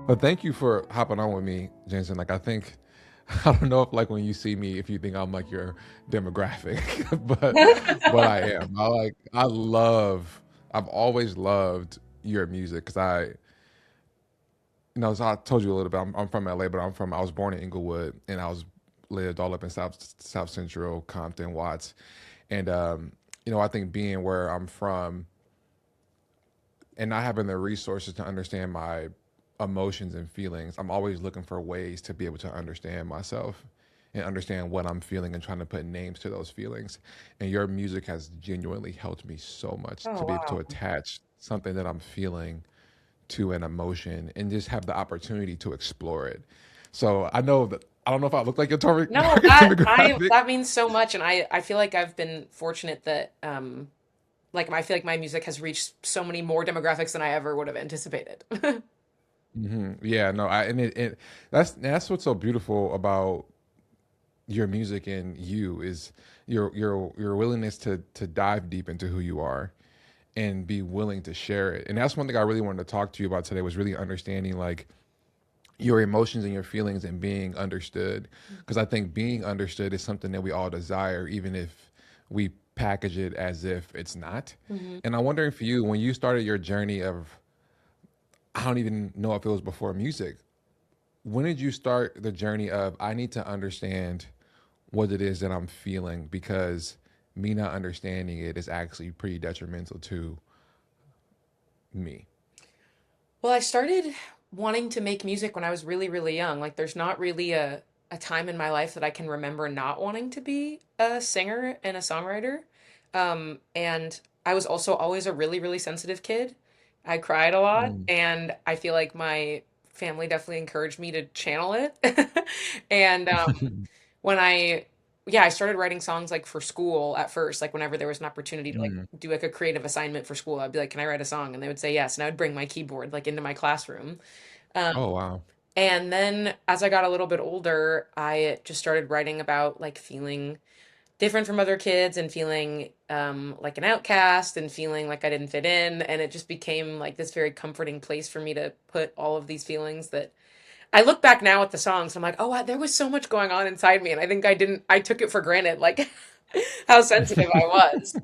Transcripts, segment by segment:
But thank you for hopping on with me, Jensen. Like I think I don't know if like when you see me if you think I'm like your demographic, but I am. I love I've always loved your music because so I told you a little bit. I'm from LA, but I was born in Inglewood and I was lived all up in South Central, Compton, Watts, and I think being where I'm from and not having the resources to understand my emotions and feelings, I'm always looking for ways to be able to understand myself and understand what I'm feeling and trying to put names to those feelings. And your music has genuinely helped me so much Oh, to be able to wow. attach something that I'm feeling to an emotion and just have the opportunity to explore it. So I don't know if I look like your target No, demographic. that means so much, and I feel like I've been fortunate that like I feel like my music has reached so many more demographics than I ever would have anticipated. Yeah, no, that's what's so beautiful about your music and you is your willingness to dive deep into who you are and be willing to share it. And that's one thing I really wanted to talk to you about today was really understanding like your emotions and your feelings and being understood. Because I think being understood is something that we all desire, even if we package it as if it's not. Mhm. And I'm wondering for you, when you started your journey of, I don't even know if it was before music, when did you start the journey of, I need to understand what it is that I'm feeling because me not understanding it is actually pretty detrimental to me? Well, I started wanting to make music when I was really, really young. Like, there's not really a time in my life that I can remember not wanting to be a singer and a songwriter. And I was also always a really, really sensitive kid. I cried a lot, Mm. and I feel like my family definitely encouraged me to channel it. And when yeah, I started writing songs like for school at first, like whenever there was an opportunity to like Mm. do like a creative assignment for school, I'd be like, "Can I write a song?" And they would say yes, and I would bring my keyboard like into my classroom. Um, Oh wow. and then as I got a little bit older, I just started writing about like feeling different from other kids and feeling like an outcast and feeling like I didn't fit in, and it just became like this very comforting place for me to put all of these feelings that I look back now at the songs. I'm like, oh, wow, there was so much going on inside me, and I think I took it for granted, like how sensitive I was.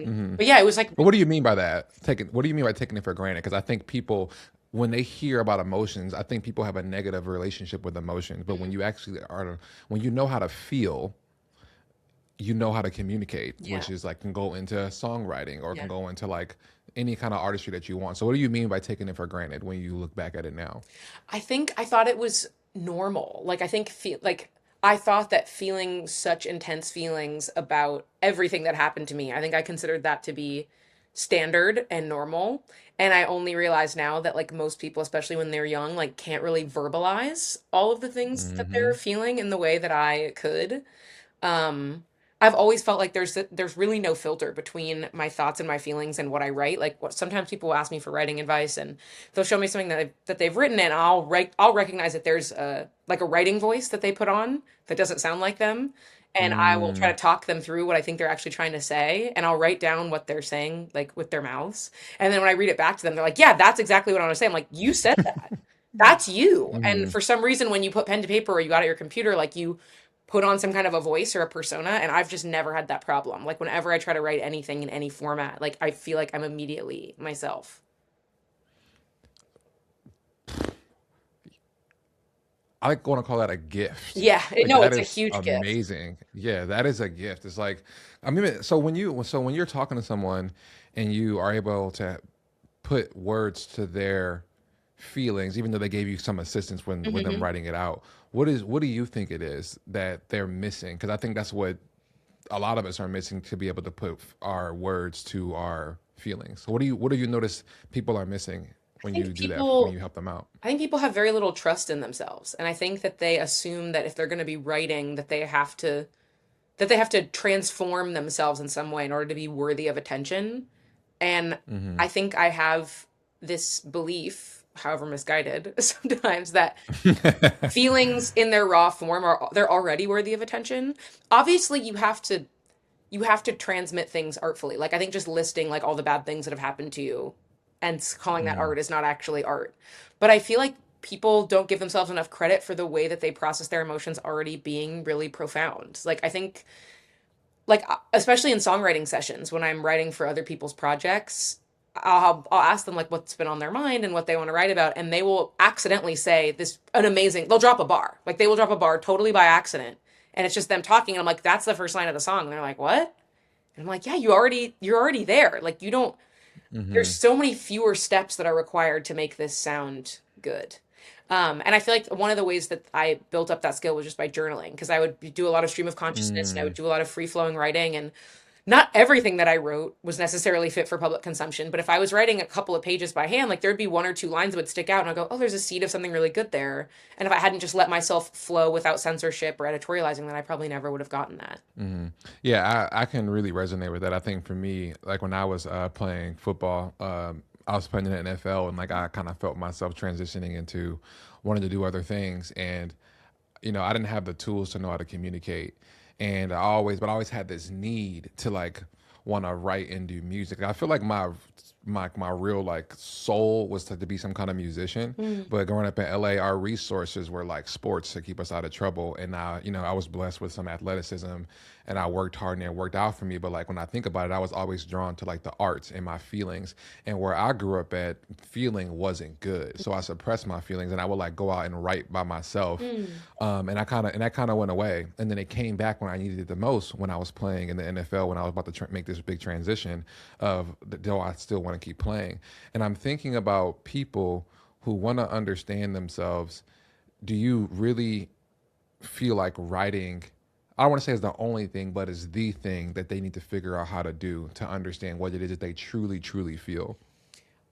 Hmm. But yeah, it was like, But what do you mean by that? Taking what do you mean by taking it for granted? Because I think people, when they hear about emotions, I think people have a negative relationship with emotions. But when you actually are, when you know how to feel, you know how to communicate, yeah, which is like can go into songwriting or can yeah. go into like any kind of artistry that you want. So what do you mean by taking it for granted when you look back at it now? I think I thought it was normal. Like I think like I thought that feeling such intense feelings about everything that happened to me, I think I considered that to be standard and normal. And I only realize now that like most people, especially when they're young, like can't really verbalize all of the things that they're Hmm. feeling in the way that I could. Um, I've always felt like there's really no filter between my thoughts and my feelings and what I write. Like what sometimes people will ask me for writing advice and they'll show me something that they've written and I'll recognize that there's a like a writing voice that they put on that doesn't sound like them. And I will try Mm. to talk them through what I think they're actually trying to say, and I'll write down what they're saying, like with their mouths. And then when I read it back to them, they're like, "Yeah, that's exactly what I want to say." I'm like, "You said that. That's you." And Hmm. for some reason, when you put pen to paper or you got at your computer, like you put on some kind of a voice or a persona, and I've just never had that problem. Like whenever I try to write anything in any format, like I feel like I'm immediately myself. I like want to call that a gift. Yeah, Like no, that it's a is huge gift. amazing. Yeah, that is a gift. It's like, I mean, so when you're talking to someone and you are able to put words to their feelings, even though they gave you some assistance when with them Hmm. writing it out, what do you think it is that they're missing? Because I think that's what a lot of us are missing to be able to put our words to our feelings. So what do you notice people are missing I when think you do that when people you help them out? I think people have very little trust in themselves, and I think that they assume that if they're going to be writing that they have to transform themselves in some way in order to be worthy of attention. And Hmm. I think I have this belief, however misguided, sometimes that feelings in their raw form are they're already worthy of attention. Obviously, you have to transmit things artfully. Like I think just listing like all the bad things that have happened to you and calling that art is not actually art. But I feel like people don't give themselves enough credit for the way that they process their emotions already being really profound. Like I think like especially in songwriting sessions when I'm writing for other people's projects, I'll ask them like what's been on their mind and what they want to write about, and they will accidentally say this an amazing. They'll drop a bar, like they will drop a bar totally by accident, and it's just them talking. And I'm like, that's the first line of the song, and they're like, what? And I'm like, yeah, you're already there. Like you don't. There's Mm-hmm. so many fewer steps that are required to make this sound good. And I feel like one of the ways that I built up that skill was just by journaling, because I would do a lot of stream of consciousness and I would Mm. do a lot of free flowing writing. And not everything that I wrote was necessarily fit for public consumption. But if I was writing a couple of pages by hand, like there'd be one or two lines that would stick out and I'd go, oh, there's a seed of something really good there. And if I hadn't just let myself flow without censorship or editorializing, then I probably never would have gotten that. Hmm. Yeah, I can really resonate with that. I think for me, like when I was playing football, I was playing in the NFL, and like I kind of felt myself transitioning into wanting to do other things, and I didn't have the tools to know how to communicate, and but I always had this need to like want to write and do music. I feel like my real like soul was to be some kind of musician. Mm. But growing up in LA, our resources were like sports to keep us out of trouble. And I was blessed with some athleticism, and I worked hard and it worked out for me. But like when I think about it, I was always drawn to like the arts and my feelings. And where I grew up at, feeling wasn't good, so I suppressed my feelings, and I would like go out and write by myself. Mm. And that kind of went away, and then it came back when I needed it the most, when I was playing in the NFL, when I was about to make this big transition of though I still want to keep playing. And I'm thinking about people who want to understand themselves. Do you really feel like writing, I don't want to say is the only thing, but is the thing that they need to figure out how to do to understand what it is that they truly, truly feel?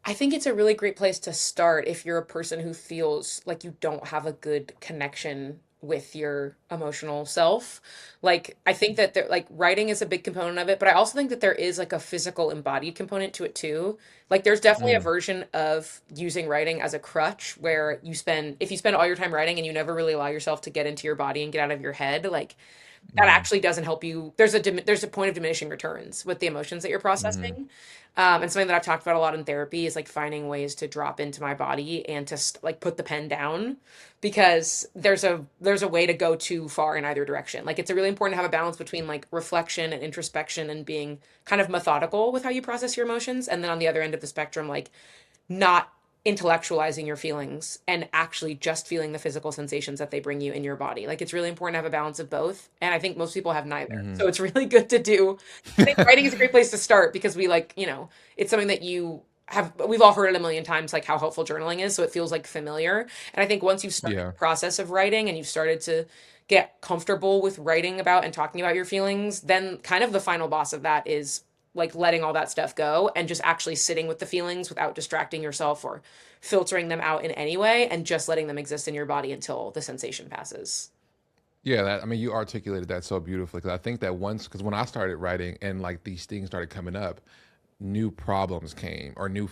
I think it's a really great place to start if you're a person who feels like you don't have a good connection with your emotional self. Like I think that there like writing is a big component of it, but I also think that there is like a physical embodied component to it too. Like there's definitely a Mm, version of using writing as a crutch where if you spend all your time writing and you never really allow yourself to get into your body and get out of your head, like that mm, actually doesn't help you. There's a point of diminishing returns with the emotions that you're mm, processing. And something that I've talked about a lot in therapy is like finding ways to drop into my body and to like put the pen down, because there's a way to go too far in either direction. Like it's a really important to have a balance between like reflection and introspection and being kind of methodical with how you process your emotions, and then on the other end of the spectrum, like not intellectualizing your feelings and actually just feeling the physical sensations that they bring you in your body. Like it's really important to have a balance of both. And I think most people have neither. mm. So it's really good to do. I think writing is a great place to start because we like, it's something that we've all heard it a million times, like how helpful journaling is. So it feels like familiar. And I think once you've started Yeah. the process of writing and you've started to get comfortable with writing about and talking about your feelings, then kind of the final boss of that is like letting all that stuff go and just actually sitting with the feelings without distracting yourself or filtering them out in any way and just letting them exist in your body until the sensation passes. Yeah, I mean, you articulated that so beautifully, because I think that because when I started writing and like these things started coming up, new problems came, or new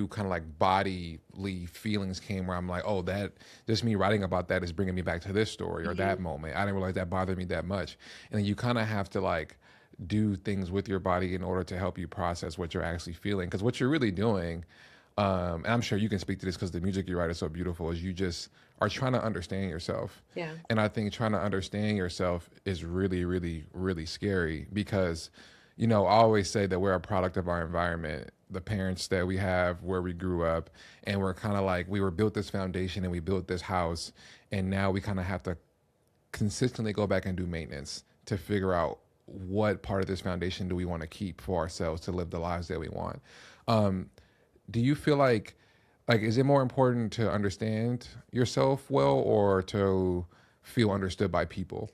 kind of like bodily feelings came, where I'm like, oh, that just me writing about that is bringing me back to this story or that Mhm. moment. I didn't realize that bothered me that much. And then you kind of have to like do things with your body in order to help you process what you're actually feeling. Because what you're really doing, and I'm sure you can speak to this because the music you write is so beautiful, is you just are trying to understand yourself. Yeah. And I think trying to understand yourself is really, really, really scary, because, I always say that we're a product of our environment, the parents that we have, where we grew up, and we're kind of like, we were built this foundation and we built this house, and now we kind of have to consistently go back and do maintenance to figure out what part of this foundation do we want to keep for ourselves to live the lives that we want. Um, do you feel like is it more important to understand yourself well, or to feel understood by people?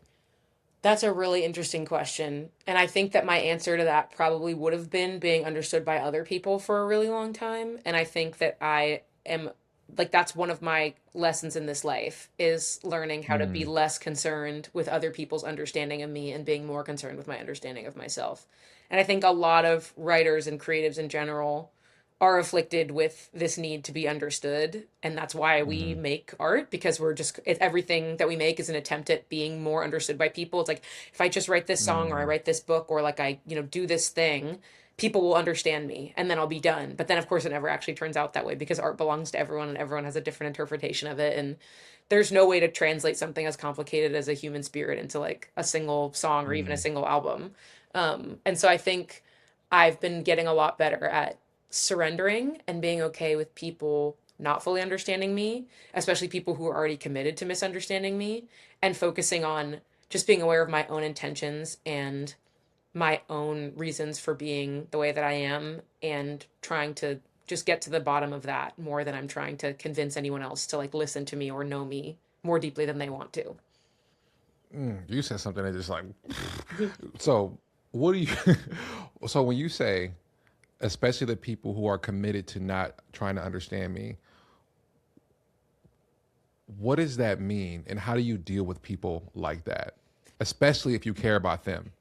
That's a really interesting question. And I think that my answer to that probably would have been being understood by other people for a really long time. And I think that I am like that's one of my lessons in this life is learning how to be Mm, less concerned with other people's understanding of me and being more concerned with my understanding of myself. And I think a lot of writers and creatives in general are afflicted with this need to be understood, and that's why we mm-hmm, make art, because everything that we make is an attempt at being more understood by people. It's like if I just write this song or I mm, write this book or like I do this thing, people will understand me and then I'll be done. But then, of course, it never actually turns out that way because art belongs to everyone and everyone has a different interpretation of it. And there's no way to translate something as complicated as a human spirit into like a single song or even a Mm, single album. And so I think I've been getting a lot better at surrendering and being okay with people not fully understanding me, especially people who are already committed to misunderstanding me, and focusing on just being aware of my own intentions and my own reasons for being the way that I am and trying to just get to the bottom of that more than I'm trying to convince anyone else to like listen to me or know me more deeply than they want to. you said something that just like, so what do you, so when you say, especially the people who are committed to not trying to understand me, what does that mean? And how do you deal with people like that? Especially if you care about them.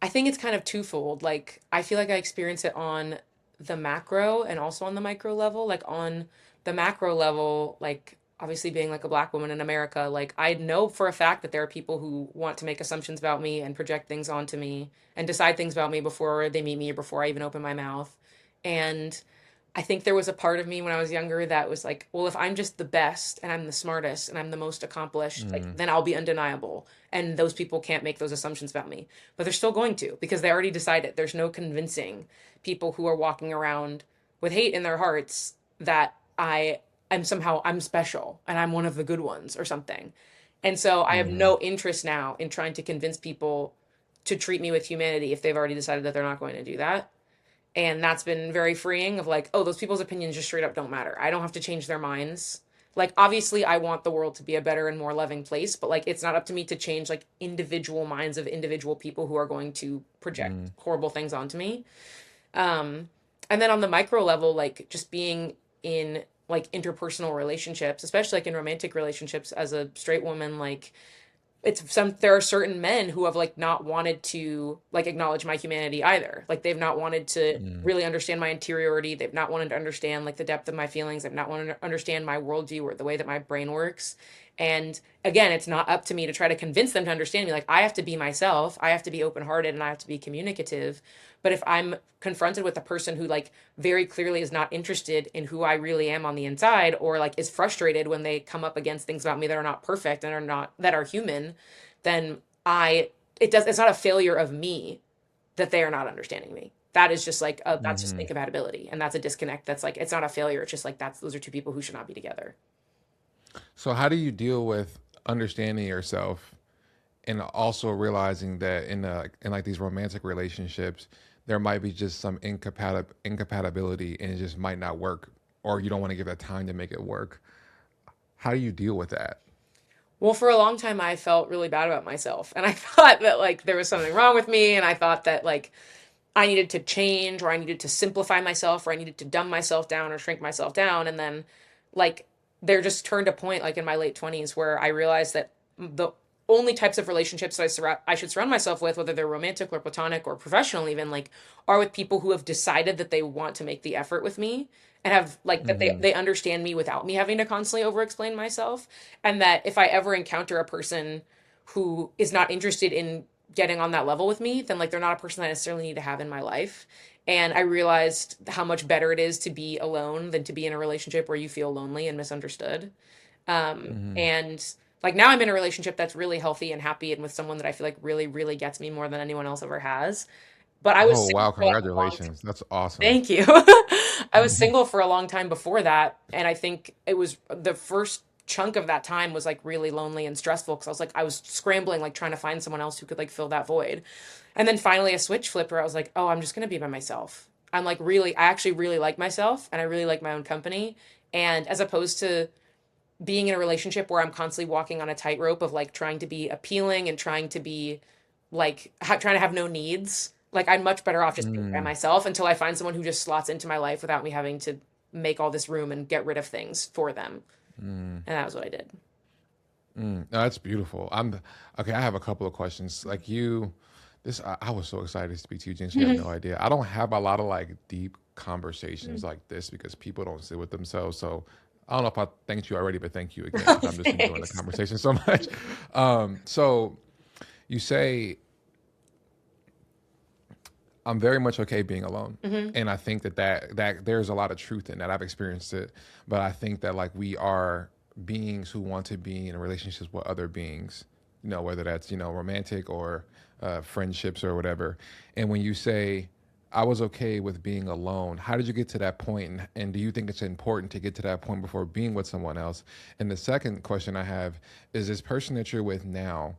I think it's kind of twofold. Like, I feel like I experience it on the macro and also on the micro level. Like, on the macro level, like, obviously being like a black woman in America, like, I know for a fact that there are people who want to make assumptions about me and project things onto me and decide things about me before they meet me or before I even open my mouth. And I think there was a part of me when I was younger that was like, well, if I'm just the best and I'm the smartest and I'm the most accomplished, like Mm, then I'll be undeniable. And those people can't make those assumptions about me. But they're still going to because they already decided. There's no convincing people who are walking around with hate in their hearts that I'm special and I'm one of the good ones or something. And so I have mm, no interest now in trying to convince people to treat me with humanity if they've already decided that they're not going to do that. And that's been very freeing of like, oh, those people's opinions just straight up don't matter. I don't have to change their minds. Like, obviously, I want the world to be a better and more loving place, but like, it's not up to me to change like individual minds of individual people who are going to project mm, horrible things onto me. Um, and then on the micro level, like just being in like interpersonal relationships, especially like in romantic relationships as a straight woman, like there are certain men who have like not wanted to like acknowledge my humanity either. Like they've not wanted to mm, really understand my interiority. They've not wanted to understand like the depth of my feelings. They've not wanted to understand my worldview or the way that my brain works. And again, it's not up to me to try to convince them to understand me. Like I have to be myself. I have to be open hearted and I have to be communicative. But if I'm confronted with a person who like very clearly is not interested in who I really am on the inside or like is frustrated when they come up against things about me that are not perfect and are not that are human, then it's not a failure of me that they are not understanding me. That is just like that's just mm. incompatibility and that's a disconnect. That's like it's not a failure. It's just like that's those are two people who should not be together. So how do you deal with understanding yourself and also realizing that in like these romantic relationships, there might be just some incompatibility and it just might not work, or you don't want to give that time to make it work. How do you deal with that? Well, for a long time I felt really bad about myself and I thought that like there was something wrong with me and I thought that like I needed to change or I needed to simplify myself or I needed to dumb myself down or shrink myself down. And then, like, there just turned a point, like in my late 20s, where I realized that the only types of relationships that I should surround myself with, whether they're romantic or platonic or professional, even, like, are with people who have decided that they want to make the effort with me and have, like, that Mm-hmm. they understand me without me having to constantly over explain myself. And that if I ever encounter a person who is not interested in getting on that level with me, then like they're not a person that I necessarily need to have in my life. And I realized how much better it is to be alone than to be in a relationship where you feel lonely and misunderstood. Mm-hmm. And like now I'm in a relationship that's really healthy and happy and with someone that I feel like really, really gets me more than anyone else ever has. But I was Oh single wow, for like a long congratulations. That's awesome. Thank you. I was single for a long time before that, and I think it was the first chunk of that time was like really lonely and stressful because I was scrambling like trying to find someone else who could like fill that void. And then finally a switch flipped where I was like, "Oh, I'm just going to be by myself." I actually really like myself and I really like my own company. And as opposed to being in a relationship where I'm constantly walking on a tightrope of like trying to be appealing and trying to be like trying to have no needs. Like I'm much better off just being by Mm, myself until I find someone who just slots into my life without me having to make all this room and get rid of things for them. mm, And that was what I did. mm. No, that's beautiful. Okay. I have a couple of questions. Like you, I was so excited to speak to you, James. You have no idea. I don't have a lot of like deep conversations like this because people don't sit with themselves. So I don't know if I thanked you already, but thank you again Oh, because I'm just enjoying the thanks. conversation so much. So you say I'm very much okay being alone. Hmm. And I think that there's a lot of truth in that. I've experienced it, but I think that like we are beings who want to be in relationships with other beings, whether that's, romantic or friendships or whatever. And when you say, I was okay with being alone, how did you get to that point? And do you think it's important to get to that point before being with someone else? And the second question I have is, this person that you're with now,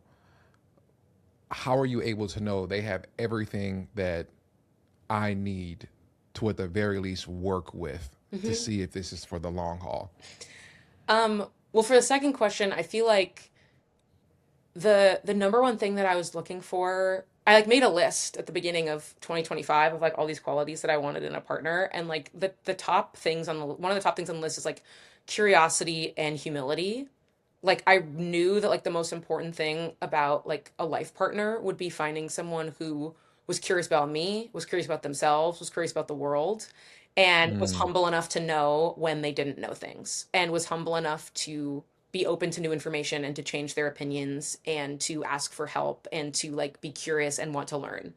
how are you able to know they have everything that I need to, at the very least, work with to Hmm. see if this is for the long haul? Well, for the second question, I feel like the number one thing that I was looking for, I like made a list at the beginning of 2025 of like all these qualities that I wanted in a partner, and like the top things on the one of the top things on the list is like curiosity and humility. Like I knew that like the most important thing about like a life partner would be finding someone who was curious about me, was curious about themselves, was curious about the world, and was Mm, humble enough to know when they didn't know things, and was humble enough to be open to new information and to change their opinions and to ask for help and to like be curious and want to learn.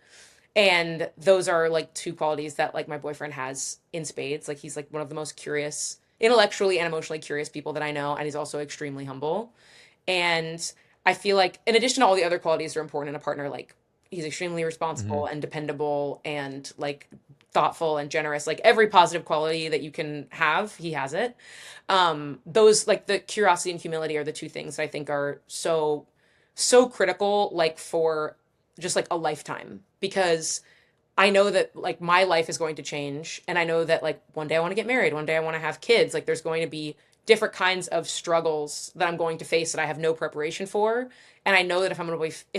And those are like two qualities that like my boyfriend has in spades. Like he's like one of the most curious, intellectually and emotionally curious people that I know, and he's also extremely humble. And I feel like in addition to all the other qualities that are important in a partner, like he's extremely hmm responsible and dependable and like thoughtful and generous. Like every positive quality that you can have, he has it. Those like the curiosity and humility are the two things that I think are so critical, like for just like a lifetime, because I know that like my life is going to change, and I know that like one day I want to get married, one day I want to have kids. Like there's going to be different kinds of struggles that I'm going to face that I have no preparation for. And I know that if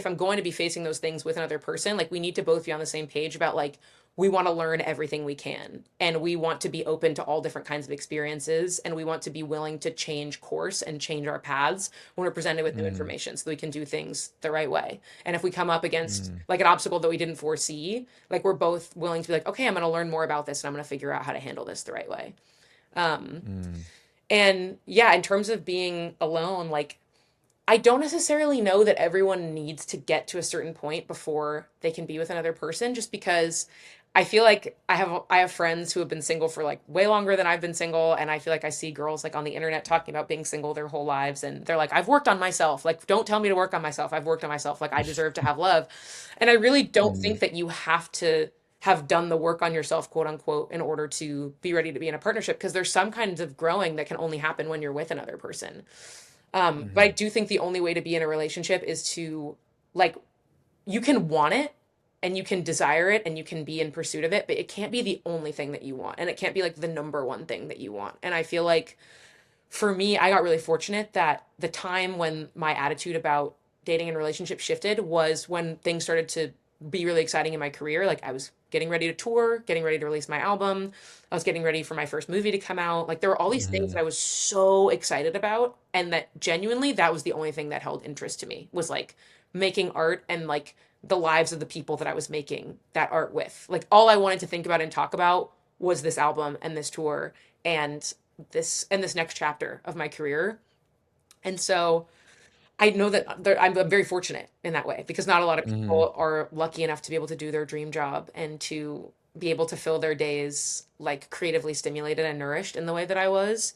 I'm going to be facing those things with another person, like we need to both be on the same page about like we want to learn everything we can, and we want to be open to all different kinds of experiences, and we want to be willing to change course and change our paths when we're presented with new mm, information so that we can do things the right way. And if we come up against mm, like an obstacle that we didn't foresee, like we're both willing to be like, okay, I'm going to learn more about this and I'm going to figure out how to handle this the right way. Um, mm, and yeah, in terms of being alone, like I don't necessarily know that everyone needs to get to a certain point before they can be with another person, just because I feel like I have friends who have been single for like way longer than I've been single, and I feel like I see girls like on the internet talking about being single their whole lives, and they're like, I've worked on myself. Like don't tell me to work on myself. I've worked on myself. Like I deserve to have love. And I really don't mm, think that you have to have done the work on yourself, quote unquote, in order to be ready to be in a partnership, because there's some kinds of growing that can only happen when you're with another person. But I mm, do think the only way to be in a relationship is to like you can want it and you can desire it and you can be in pursuit of it, but it can't be the only thing that you want. And it can't be like the number one thing that you want. And I feel like for me, I got really fortunate that the time when my attitude about dating and relationships shifted was when things started to be really exciting in my career. Like I was getting ready to tour, getting ready to release my album. I was getting ready for my first movie to come out. Like there were all these things mm, that I was so excited about, and that genuinely that was the only thing that held interest to me, was like making art and like the lives of the people that I was making that art with. Like all I wanted to think about and talk about was this album and this tour and this next chapter of my career. And so I know that I'm very fortunate in that way, because not a lot of mm, people are lucky enough to be able to do their dream job and to be able to fill their days like creatively stimulated and nourished in the way that I was.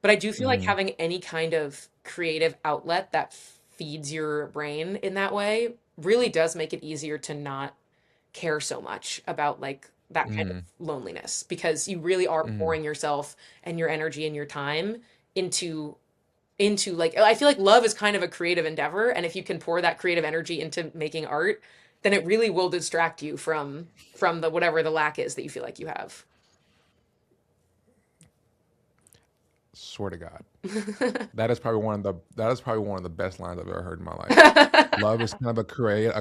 But I do feel like mm, having any kind of creative outlet that feeds your brain in that way really does make it easier to not care so much about like that kind of mm, loneliness, because you really are mm. pouring yourself and your energy and your time into like I feel like love is kind of a creative endeavor, and if you can pour that creative energy into making art, then it really will distract you from the whatever the lack is that you feel like you have. Swear to God, that is probably one of the best lines I've ever heard in my life. Love is kind of a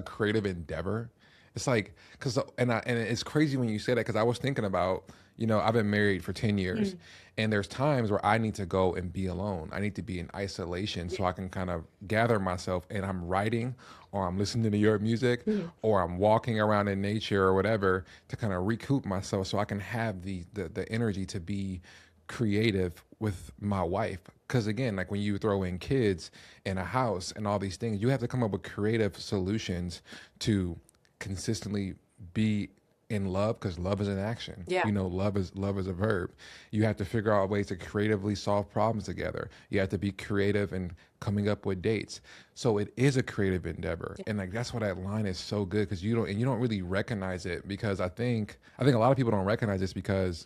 creative endeavor. It's like, because and it's crazy when you say that, because I was thinking about, I've been married for 10 years, Mm, and there's times where I need to go and be alone. I need to be in isolation yeah. so I can kind of gather myself, and I'm writing, or I'm listening to your music, Mhm. or I'm walking around in nature or whatever, to kind of recoup myself so I can have the energy to be creative with my wife. Because again, like when you throw in kids and a house and all these things, you have to come up with creative solutions to consistently be in love, because love is an action. Yeah. You know, love is a verb. You have to figure out ways to creatively solve problems together. You have to be creative and coming up with dates. So it is a creative endeavor, Yeah. and like that's why that line is so good, because you don't really recognize it, because I think a lot of people don't recognize this, because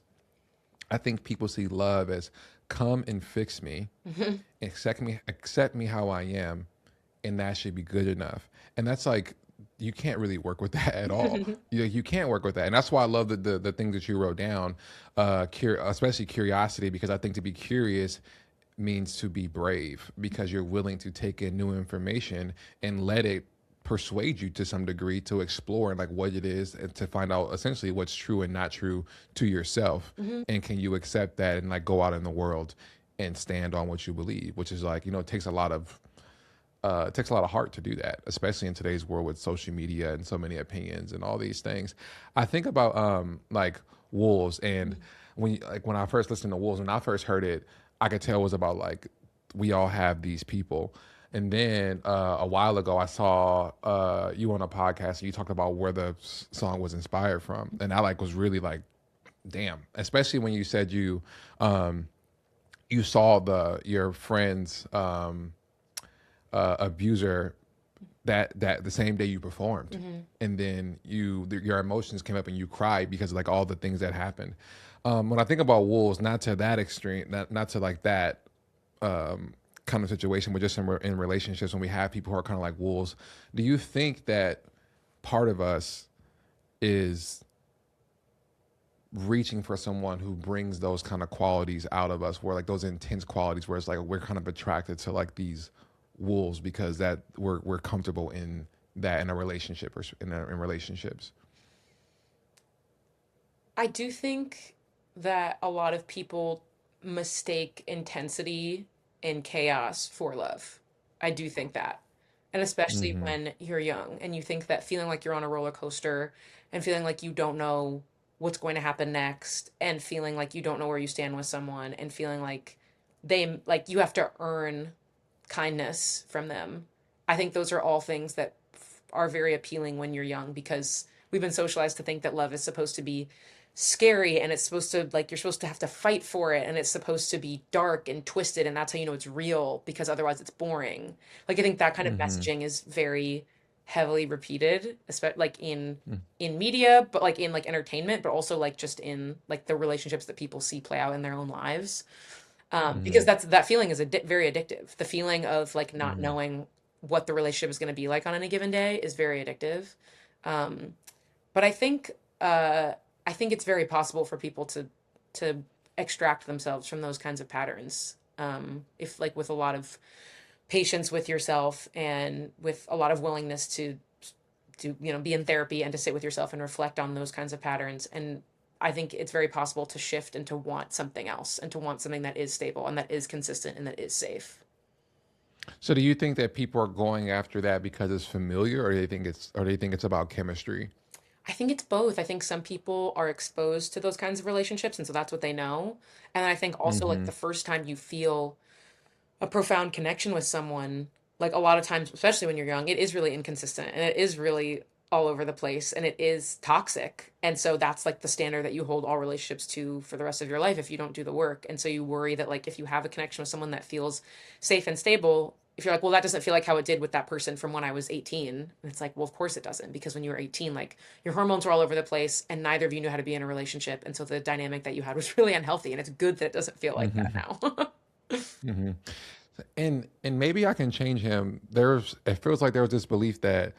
I think people see love as come and fix me, accept me how I am, and that should be good enough. And that's like you can't really work with that at all. You can't work with that, and that's why I love the things that you wrote down, especially curiosity, because I think to be curious means to be brave, because you're willing to take in new information and let it persuade you to some degree to explore and like what it is, and to find out essentially what's true and not true to yourself. Hmm. And can you accept that and like go out in the world and stand on what you believe, which is like, it takes a lot of heart to do that, especially in today's world with social media and so many opinions and all these things. I think about like wolves, and when I first listened to wolves, when I first heard it, I could tell it was about like we all have these people. And then a while ago, I saw you on a podcast, and you talked about where the song was inspired from, and I like was really like, damn. Especially when you said um, you saw your friend's abuser that the same day you performed, Hmm. and then your emotions came up and you cried because of like all the things that happened. When I think about wolves, not to that extreme, not to like that kind of situation, but just in relationships, when we have people who are kind of like wolves, do you think that part of us is reaching for someone who brings those kind of qualities out of us, where like those intense qualities, where it's like we're kind of attracted to like these wolves because that we're comfortable in that in a relationship, or in relationships? I do think that a lot of people mistake intensity and chaos for love. I do think that. And especially Mm-hmm. when you're young and you think that feeling like you're on a roller coaster and feeling like you don't know what's going to happen next and feeling like you don't know where you stand with someone and feeling like you have to earn kindness from them. I think those are all things that are very appealing when you're young because we've been socialized to think that love is supposed to be scary and it's supposed to like you're supposed to have to fight for it and it's supposed to be dark and twisted and that's how you know it's real because otherwise it's boring. Like I think that kind of Mm-hmm. messaging is very heavily repeated, especially like in media, but like in like entertainment, but also like just in like the relationships that people see play out in their own lives. Because Mm-hmm. that feeling is very addictive. The feeling of like not Mm-hmm. knowing what the relationship is going to be like on any given day is very addictive. Um, but uh, I think it's very possible for people to extract themselves from those kinds of patterns. If like with a lot of patience with yourself and with a lot of willingness to be in therapy and to sit with yourself and reflect on those kinds of patterns. And I think it's very possible to shift and to want something else and to want something that is stable and that is consistent and that is safe. So do you think that people are going after that because it's familiar, or do they think it's about chemistry? I think it's both. I think some people are exposed to those kinds of relationships and so that's what they know. And I think also like Mm-hmm. the first time you feel a profound connection with someone, like a lot of times, especially when you're young, it is really inconsistent and it is really all over the place and it is toxic. And so that's like the standard that you hold all relationships to for the rest of your life if you don't do the work. And so you worry that like if you have a connection with someone that feels safe and stable, if you're like, well, that doesn't feel like how it did with that person from when I was 18. And it's like, well, of course it doesn't, because when you were 18, like your hormones were all over the place and neither of you knew how to be in a relationship. And so the dynamic that you had was really unhealthy. And it's good that it doesn't feel like that Mm-hmm. now. Mm-hmm. And maybe I can change him. It feels like there was this belief that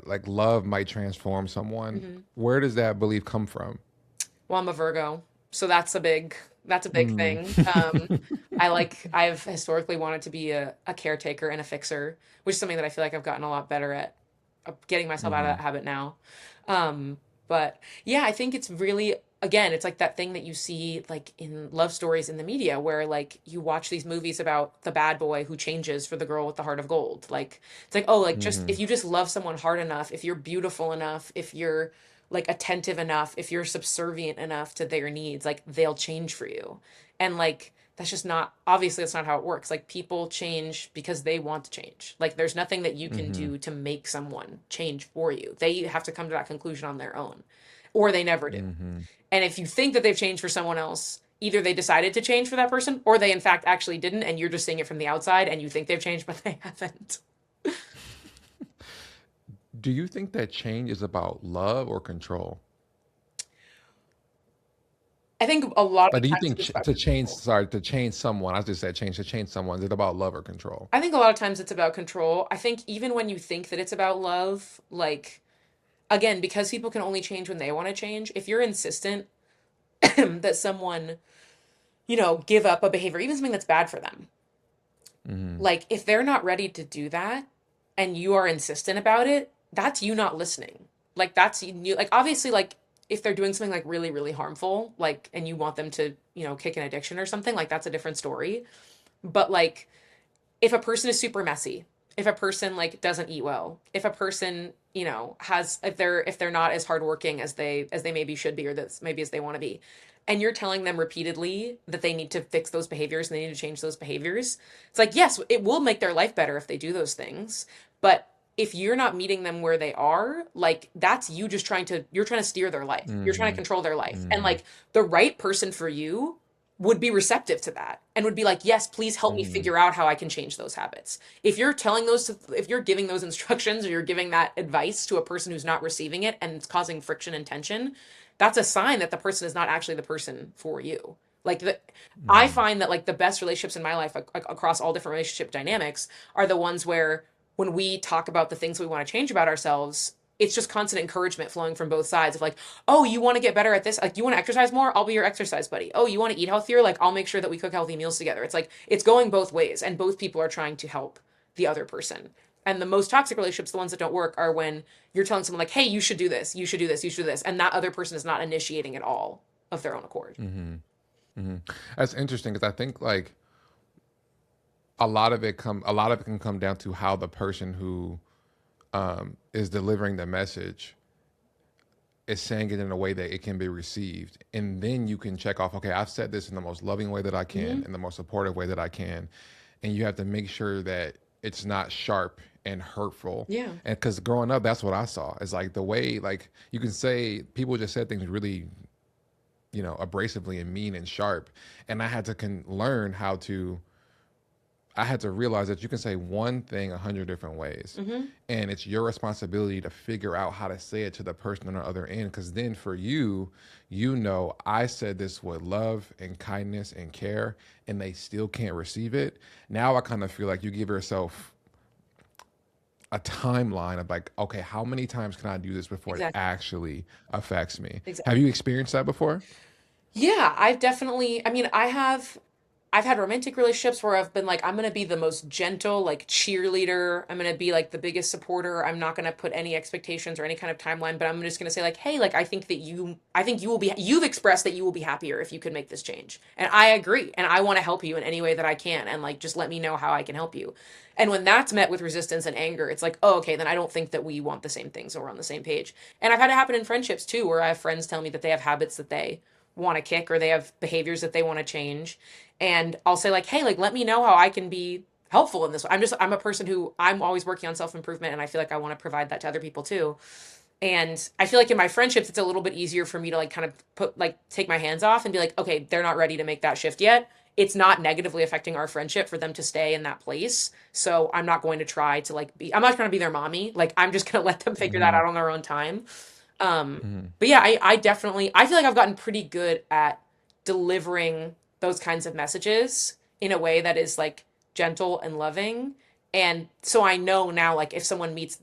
like love might transform someone. Mhm. Where does that belief come from? Well, I'm a Virgo, so that's a big Mm. thing. I've historically wanted to be a caretaker and a fixer, which is something that I feel like I've gotten a lot better at getting myself out of Mm-hmm. that habit now. But yeah, I think it's really again, it's like that thing that you see like in love stories in the media where like you watch these movies about the bad boy who changes for the girl with the heart of gold. Like it's like, oh, like just Mm-hmm. if you just love someone hard enough, if you're beautiful enough, if you're like attentive enough, if you're subservient enough to their needs, like they'll change for you. And like that's just not obviously that's not how it works. Like people change because they want to change. Like there's nothing that you can Mm-hmm. do to make someone change for you. They have to come to that conclusion on their own. or they never do. Mm-hmm. And if you think that they've changed for someone else, either they decided to change for that person or they in fact actually didn't and you're just seeing it from the outside and you think they've changed but they haven't. Do you think that change is about love or control? I think a lot Like, of do you times think it's about to change, control. sorry, to change someone, I just said change, to change someone, is it about love or control? I think a lot of times it's about control. I think even when you think that it's about love, like again, because people can only change when they want to change, if you're insistent that someone, give up a behavior, even something that's bad for them, Mm-hmm. like if they're not ready to do that and you are insistent about it, that's you not listening. Like that's you like obviously like if they're doing something like really, really harmful, like and you want them to, kick an addiction or something, like that's a different story. But like if a person is super messy, if a person like doesn't eat well, if a person, has if they're not as hardworking as they maybe should be or that's maybe as they want to be, and you're telling them repeatedly that they need to fix those behaviors and they need to change those behaviors, it's like yes, it will make their life better if they do those things, but if you're not meeting them where they are, like that's you just you're trying to steer their life. You're trying to Mm-hmm. control their life. And Mm-hmm. like the right person for you would be receptive to that and would be like, "Yes, please help me Mm-hmm. figure out how I can change those habits." If you're giving those instructions or you're giving that advice to a person who's not receiving it and it's causing friction and tension, that's a sign that the person is not actually the person for you. Like I Mm-hmm. find that like the best relationships in my life across all different relationship dynamics are the ones where when we talk about the things we want to change about ourselves, it's just constant encouragement flowing from both sides of like, oh, you want to get better at this? Like, you want to exercise more? I'll be your exercise buddy. Oh, you want to eat healthier? Like, I'll make sure that we cook healthy meals together. It's like, it's going both ways, and both people are trying to help the other person. And the most toxic relationships, the ones that don't work, are when you're telling someone, like, hey, you should do this, you should do this, you should do this. And that other person is not initiating at all of their own accord. Mm-hmm. Mm-hmm. That's interesting because I think like a lot of it can come down to how the person who is delivering the message is saying it in a way that it can be received. And then you can check off, okay, I've said this in the most loving way that I can, Mm-hmm. in the most supportive way that I can. And you have to make sure that it's not sharp and hurtful. Yeah. And because growing up, that's what I saw. It's like the way, like, you can say people just said things really, abrasively and mean and sharp. And I had to learn how to I had to realize that you can say one thing 100 different ways, Mm-hmm. and it's your responsibility to figure out how to say it to the person on the other end. Because then for you, I said this with love and kindness and care, and they still can't receive it. Now I kind of feel like you give yourself a timeline of like, okay, how many times can I do this before it Exactly. actually affects me? Have Exactly. you experienced that before? Yeah, I've definitely, I mean, I've had romantic relationships where I've been like, I'm gonna be the most gentle, like cheerleader. I'm gonna be like the biggest supporter. I'm not gonna put any expectations or any kind of timeline, but I'm just gonna say like, hey, like I think you will be, you've expressed that you will be happier if you could make this change. And I agree. And I want to help you in any way that I can. And like, just let me know how I can help you. And when that's met with resistance and anger, it's like, oh, okay, then I don't think that we want the same things or we're on the same page. And I've had it happen in friendships too, where I have friends tell me that they have habits that they want to kick or they have behaviors that they want to change, and I'll say like, hey, like let me know how I can be helpful in this. I'm a person who I'm always working on self-improvement and I feel like I want to provide that to other people too. And I feel like in my friendships it's a little bit easier for me to like kind of take my hands off and be like, okay, they're not ready to make that shift yet. It's not negatively affecting our friendship for them to stay in that place. So I'm not going to try to like be I'm not trying to be their mommy. Like I'm just going to let them figure that Mm-hmm. out on their own time. Um, Mm-hmm. but yeah, I definitely I feel like I've gotten pretty good at delivering those kinds of messages in a way that is like gentle and loving. And so I know now like if someone meets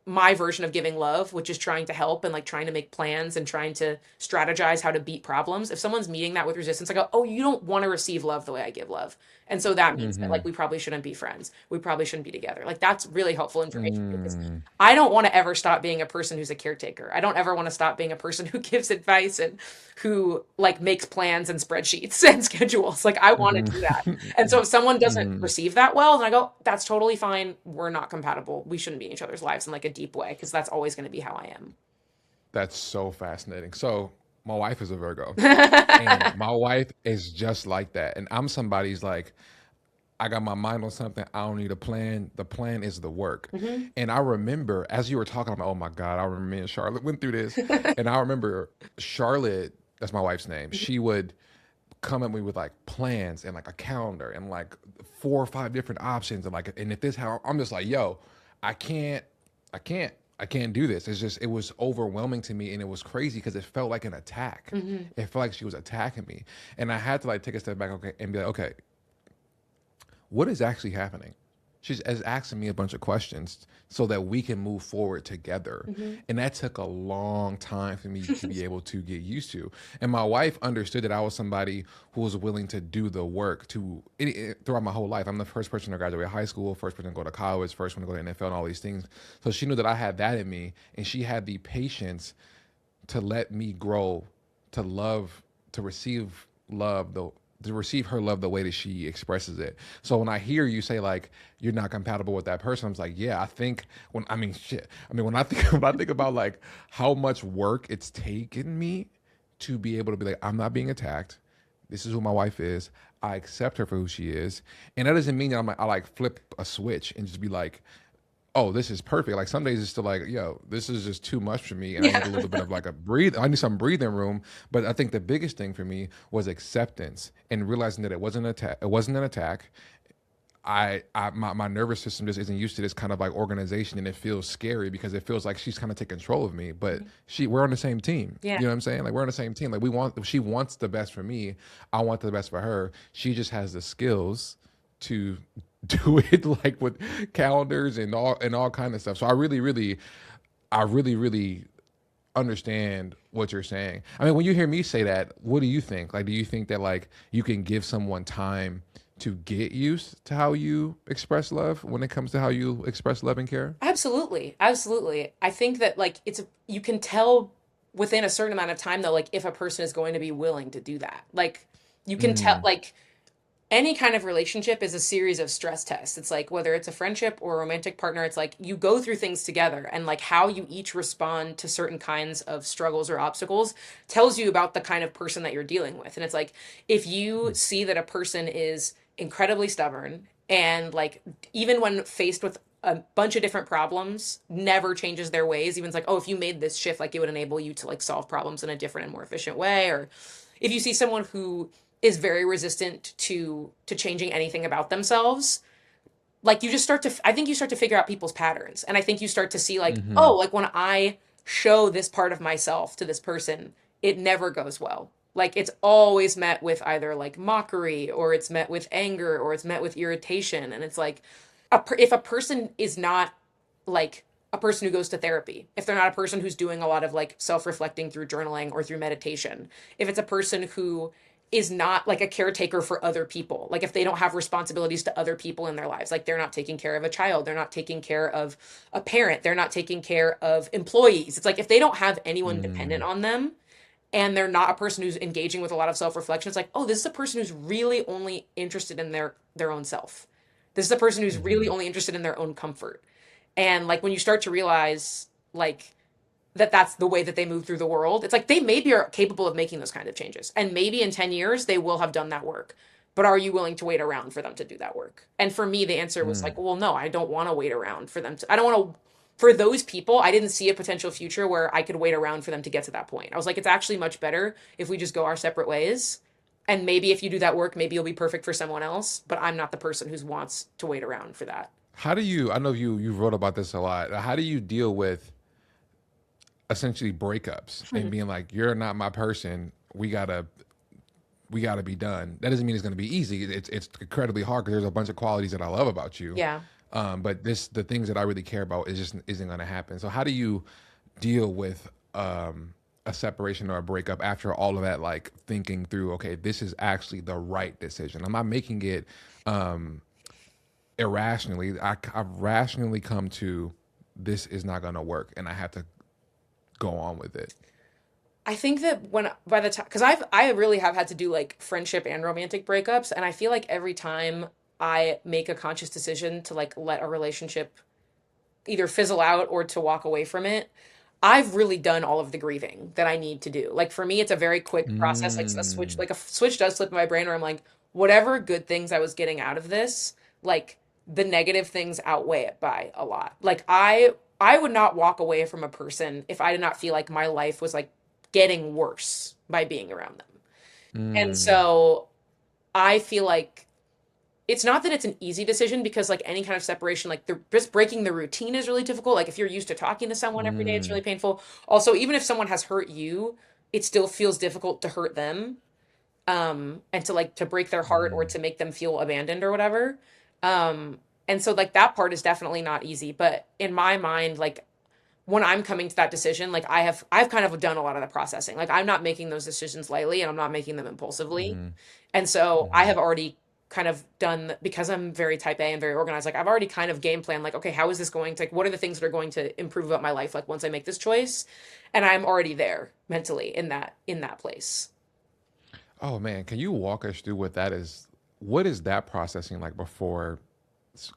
my version of giving love, which is trying to help and like trying to make plans and trying to strategize how to beat problems, if someone's meeting that with resistance, I go, oh, you don't want to receive love the way I give love. And so that means that Mm-hmm. like we probably shouldn't be friends. We probably shouldn't be together. Like that's really helpful information because Mm-hmm. I don't want to ever stop being a person who's a caretaker. I don't ever want to stop being a person who gives advice and who like makes plans and spreadsheets and schedules. Like I want to do that. And so if someone doesn't Mm-hmm. receive that well, then I go, that's totally fine. We're not compatible. We shouldn't be in each other's lives in like a deep way because that's always going to be how I That's so fascinating. So my wife is a Virgo, and am. my wife is just like that. And I'm somebody's like, I got my mind on something. I don't need a plan. The plan is the work. Hmm. And I remember as you were talking, I'm like, oh my God, I remember me and Charlotte went through this. And I remember Charlotte, that's my wife's name, she would come at me with like plans and like a calendar and like 4 or 5 different options and like, and if this how I'm just like, yo, I can't, I can't do this. It's just, it was overwhelming to me and it was crazy because it felt like an attack. Hmm. It felt like she was attacking me. And I had to like take a step back, okay, and be like, okay, what is actually happening? She's asking me a bunch of questions so that we can move forward together. Hmm. And that took a long time for me to be able to get used to. And my wife understood that I was somebody who was willing to do the work throughout my whole life. I'm the first person to graduate high school, first person to go to college, first one to go to NFL and all these things. So she knew that I had that in me and she had the patience to let me grow, to love, to receive love, to receive her love the way that she expresses it. So when I hear you say like you're not compatible with that person, I'm just like, yeah, I think when I mean shit. I mean when I think when I think about like how much work it's taken me to be able to be like, I'm not being attacked. This is who my wife is. I accept her for who she is. And that doesn't mean that I like flip a switch and just be like, oh, this is perfect. Like some days it's still like, yo, this is just too much for me, and I need a Yeah. little bit of like a breathe. I need some breathing room. But I think the biggest thing for me was acceptance and realizing that it wasn't an attack. It wasn't an attack. My nervous system just isn't used to this kind of like organization, and it feels scary because it feels like she's kind of taking control of me. But we're on the same team. Yeah. You know what I'm saying? Like we're on the same team. Like she wants the best for me. I want the best for her. She just has the skills to do it like with calendars and all kind of stuff. So I really understand what you're saying. I mean, when you hear me say that, what do you think? Like, do you think that like you can give someone time to get used to how you express love when it comes to how you express love and care? Absolutely. Absolutely. I think that like you can tell within a certain amount of time though, like if a person is going to be willing to do that. Like you can tell Mm, like any kind of relationship is a series of stress tests. It's like whether it's a friendship or a romantic partner, it's like you go through things together and like how you each respond to certain kinds of struggles or obstacles tells you about the kind of person that you're dealing with. And it's like if you see that a person is incredibly stubborn and like even when faced with a bunch of different problems never changes their ways, even it's like, oh, if you made this shift, like it would enable you to like solve problems in a different and more efficient way. Or if you see someone who is very resistant to changing anything about themselves, like you just start to I think you start to figure out people's patterns, and I think you start to see like, mm-hmm. oh, like when I show this part of myself to this person, it never goes well. Like it's always met with either like mockery or it's met with anger or it's met with irritation, and it's like if a person is not like a person who goes to therapy, if they're not a person who's doing a lot of like self-reflecting through journaling or through meditation, if it's a person who is not like a caretaker for other people, like if they don't have responsibilities to other people in their lives, like they're not taking care of a child, they're not taking care of a parent, they're not taking care of employees. It's like if they don't have anyone dependent Mm, on them and they're not a person who's engaging with a lot of self-reflection, it's like, oh, this is a person who's really only interested in their own self. This is a person who's really mm-hmm. only interested in their own comfort. And like when you start to realize like that that's the way that they move through the world, it's like they maybe are capable of making those kind of changes. And maybe in 10 years they will have done that work. But are you willing to wait around for them to do that work? And for me, the answer was Mm, like, well, no, I don't want to wait around for them to, I don't want to, for those people, I didn't see a potential future where I could wait around for them to get to that point. I was like, it's actually much better if we just go our separate ways. And maybe if you do that work, maybe you'll be perfect for someone else. But I'm not the person who wants to wait around for that. how do you? I know you wrote about this a lot. How do you deal with essentially breakups and being like, you're not my person. We gotta be done. That doesn't mean it's gonna be easy. It's incredibly hard because there's a bunch of qualities that I love about you. Yeah. But the things that I really care about is just isn't gonna happen. So how do you deal with a separation or a breakup after all of that, like thinking through, okay, this is actually the right decision. I'm not making it irrationally. I've rationally come to this is not gonna work and I have to go on with it. I think that when by the time because I really have had to do like friendship and romantic breakups, and I feel like every time I make a conscious decision to like let a relationship either fizzle out or to walk away from it, I've really done all of the grieving that I need to do. Like for me, it's a very quick process. Like a switch, Mm, like a switch does flip in my brain where I'm like, whatever good things I was getting out of this, like the negative things outweigh it by a lot. Like I would not walk away from a person if I did not feel like my life was like getting worse by being around them. And Mm, so I feel like it's not that it's an easy decision because like any kind of separation, like the just breaking the routine is really difficult. Like if you're used to talking to someone every day, it's really mm, painful. Also, even if someone has hurt you, it still feels difficult to hurt them. And to like to break their heart or mm, to make them feel abandoned or whatever. And so like that part is definitely not easy. But in my mind, like when I'm coming to that decision, like I've kind of done a lot of the processing. Like I'm not making those decisions lightly and I'm not making them impulsively. mm, And so I mm. have already kind of done because I'm very type A and very organized, like I've already kind of game plan like, okay, how is this going to like what are the things that are going to improve about my life like once I make this choice? And I'm already there mentally in that place. Oh man, can you walk us through what that is? What is that processing like before s-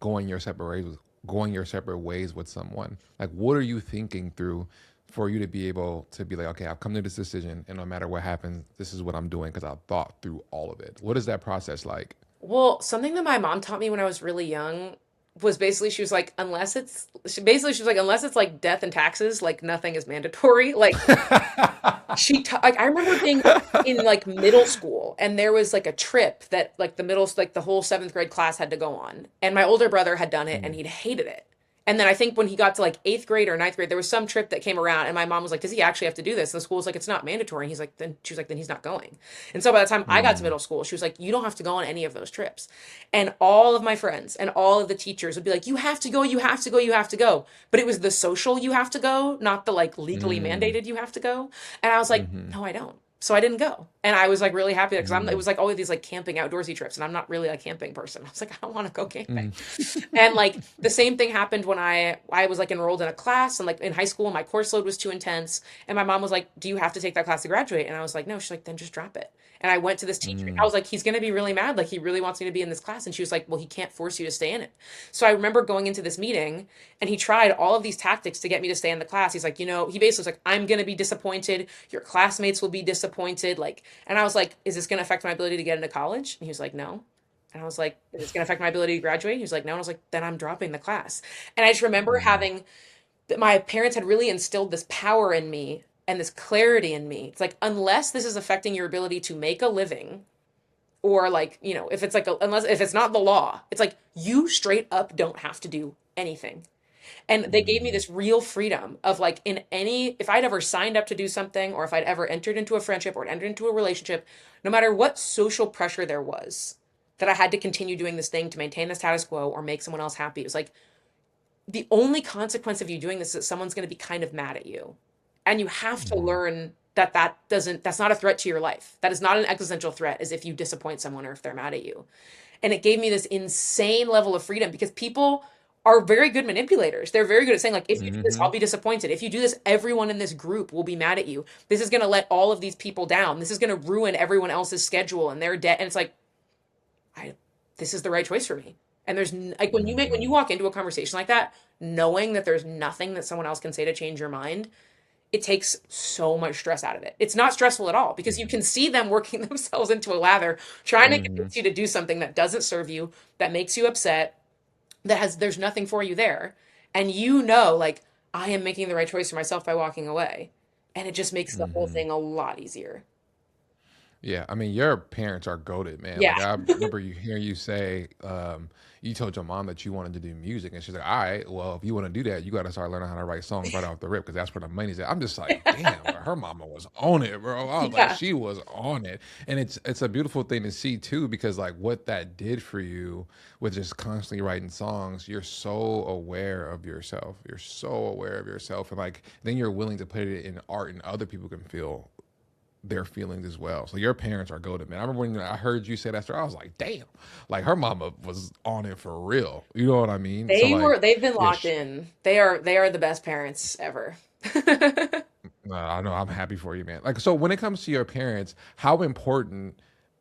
going your separate ways going your separate ways with someone? Like, what are you thinking through for you to be able to be like, okay, I've come to this decision, and no matter what happens, this is what I'm doing because I thought through all of it. What is that process like? Well, something that my mom taught me when I was really young was basically she was like, she was like, unless it's like death and taxes, like nothing is mandatory. Like like I remember being in like middle school and there was like a trip that like like the whole seventh grade class had to go on. And my older brother had done it and Mm, he'd hated it. And then I think when he got to like eighth grade or ninth grade, there was some trip that came around, and my mom was like, "Does he actually have to do this?" And the school was like, "It's not mandatory." And he's like, "Then," she was like, "Then he's not going." And so by the time I got to mm, middle school, she was like, "You don't have to go on any of those trips." And all of my friends and all of the teachers would be like, "You have to go, you have to go, you have to go." But it was the social you have to go, not the like legally mm, mandated you have to go. And I was like, mm-hmm, "No, I don't." So I didn't go. And I was like really happy because it mm, was like always these like camping outdoorsy trips. And I'm not really a camping person. I was like, I don't want to go camping. mm, And like the same thing happened when I was like enrolled in a class and like in high school my course load was too intense and my mom was like, "Do you have to take that class to graduate?" And I was like, "No." She's like, "Then just drop it." And I went to this teacher. I mm, was like, "He's going to be really mad. Like he really wants me to be in this class." And she was like, "Well, he can't force you to stay in it." So I remember going into this meeting and he tried all of these tactics to get me to stay in the class. He's like, he basically was like, "I'm going to be disappointed. Your classmates will be disappointed." Like, and I was like, "Is this going to affect my ability to get into college?" And he was like, "No." And I was like, "Is this going to affect my ability to graduate?" He was like, "No." And I was like, "Then I'm dropping the class." And I just remember mm, having that my parents had really instilled this power in me and this clarity in me. It's like, unless this is affecting your ability to make a living, or like, if it's like, unless, if it's not the law, it's like, you straight up don't have to do anything. And they gave me mm, this real freedom of like, if I'd ever signed up to do something, or if I'd ever entered into a friendship or entered into a relationship, no matter what social pressure there was, that I had to continue doing this thing to maintain the status quo or make someone else happy. It was like the only consequence of you doing this is that someone's going to be kind of mad at you. And you have to mm, learn that that's not a threat to your life. That is not an existential threat as if you disappoint someone or if they're mad at you. And it gave me this insane level of freedom because people are very good manipulators. They're very good at saying, like, if you do this, I'll mm, be disappointed. If you do this, everyone in this group will be mad at you. This is going to let all of these people down. This is going to ruin everyone else's schedule and their debt. And it's like, I this is the right choice for me. And like when you mm, walk into a conversation like that, knowing that there's nothing that someone else can say to change your mind, it takes so much stress out of it. It's not stressful at all because you mm, can see them working themselves into a lather, trying to mm, convince you to do something that doesn't serve you, that makes you upset, there's nothing for you there. And like, I am making the right choice for myself by walking away. And it just makes the whole mm. thing a lot easier. Yeah, I mean, your parents are goated, man. Yeah. Like I remember hearing you say, you told your mom that you wanted to do music, and she's like, "All right, well, if you want to do that, you got to start learning how to write songs right off the rip, because that's where the money's at." I'm just like, damn, bro, her mama was on it, bro. I was like, Yeah. she was on it, and it's a beautiful thing to see too, because like what that did for you with just constantly writing songs, you're so aware of yourself. You're so aware of yourself, and like then you're willing to put it in art, and other people can feel their feelings as well. So your parents are goated, man. I remember when I heard you say that story, I was like, damn, like her mama was on it for real. You know what I mean? So like, They've been yeah, locked in. They are the best parents ever. I know I'm happy for you, man. Like, so when it comes to your parents, how important?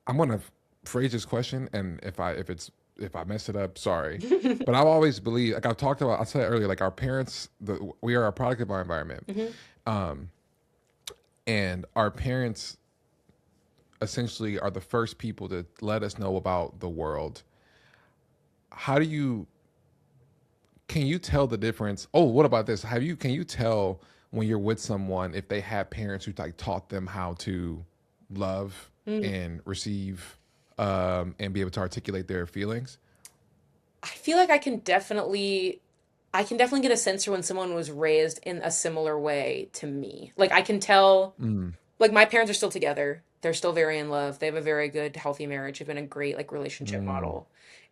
I'm gonna phrase this question, and if I mess it up, sorry. But I've always believed, like I've talked about, I said earlier, like our parents, we are a product of our environment, Mhm. and our parents essentially are the first people to let us know about the world. How do you can you tell the difference? Oh, what about this? Have you can you tell when you're with someone if they had parents who like taught them how to love Mm. and receive and be able to articulate their feelings? I feel like I can definitely get a sense for when someone was raised in a similar way to me. Like I can tell, Mm, like my parents are still together. They're still very in love. They have a very good, healthy marriage. They've been a great like relationship mm, model.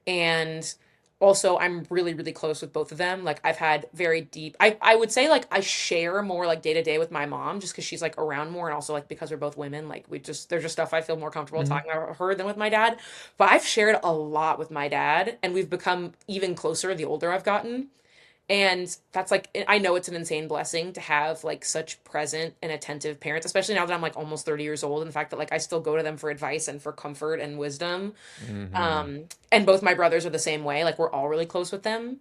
And also I'm really, really close with both of them. Like I've had very deep I would say like I share more like day to day with my mom just because she's like around more and also like because we're both women, like we just there's just stuff I feel more comfortable mm, talking about her than with my dad. But I've shared a lot with my dad and we've become even closer the older I've gotten. And that's like, I know it's an insane blessing to have like such present and attentive parents, especially now that I'm like almost 30 years old. And the fact that like I still go to them for advice and for comfort and wisdom. mm, And both my brothers are the same way. Like we're all really close with them.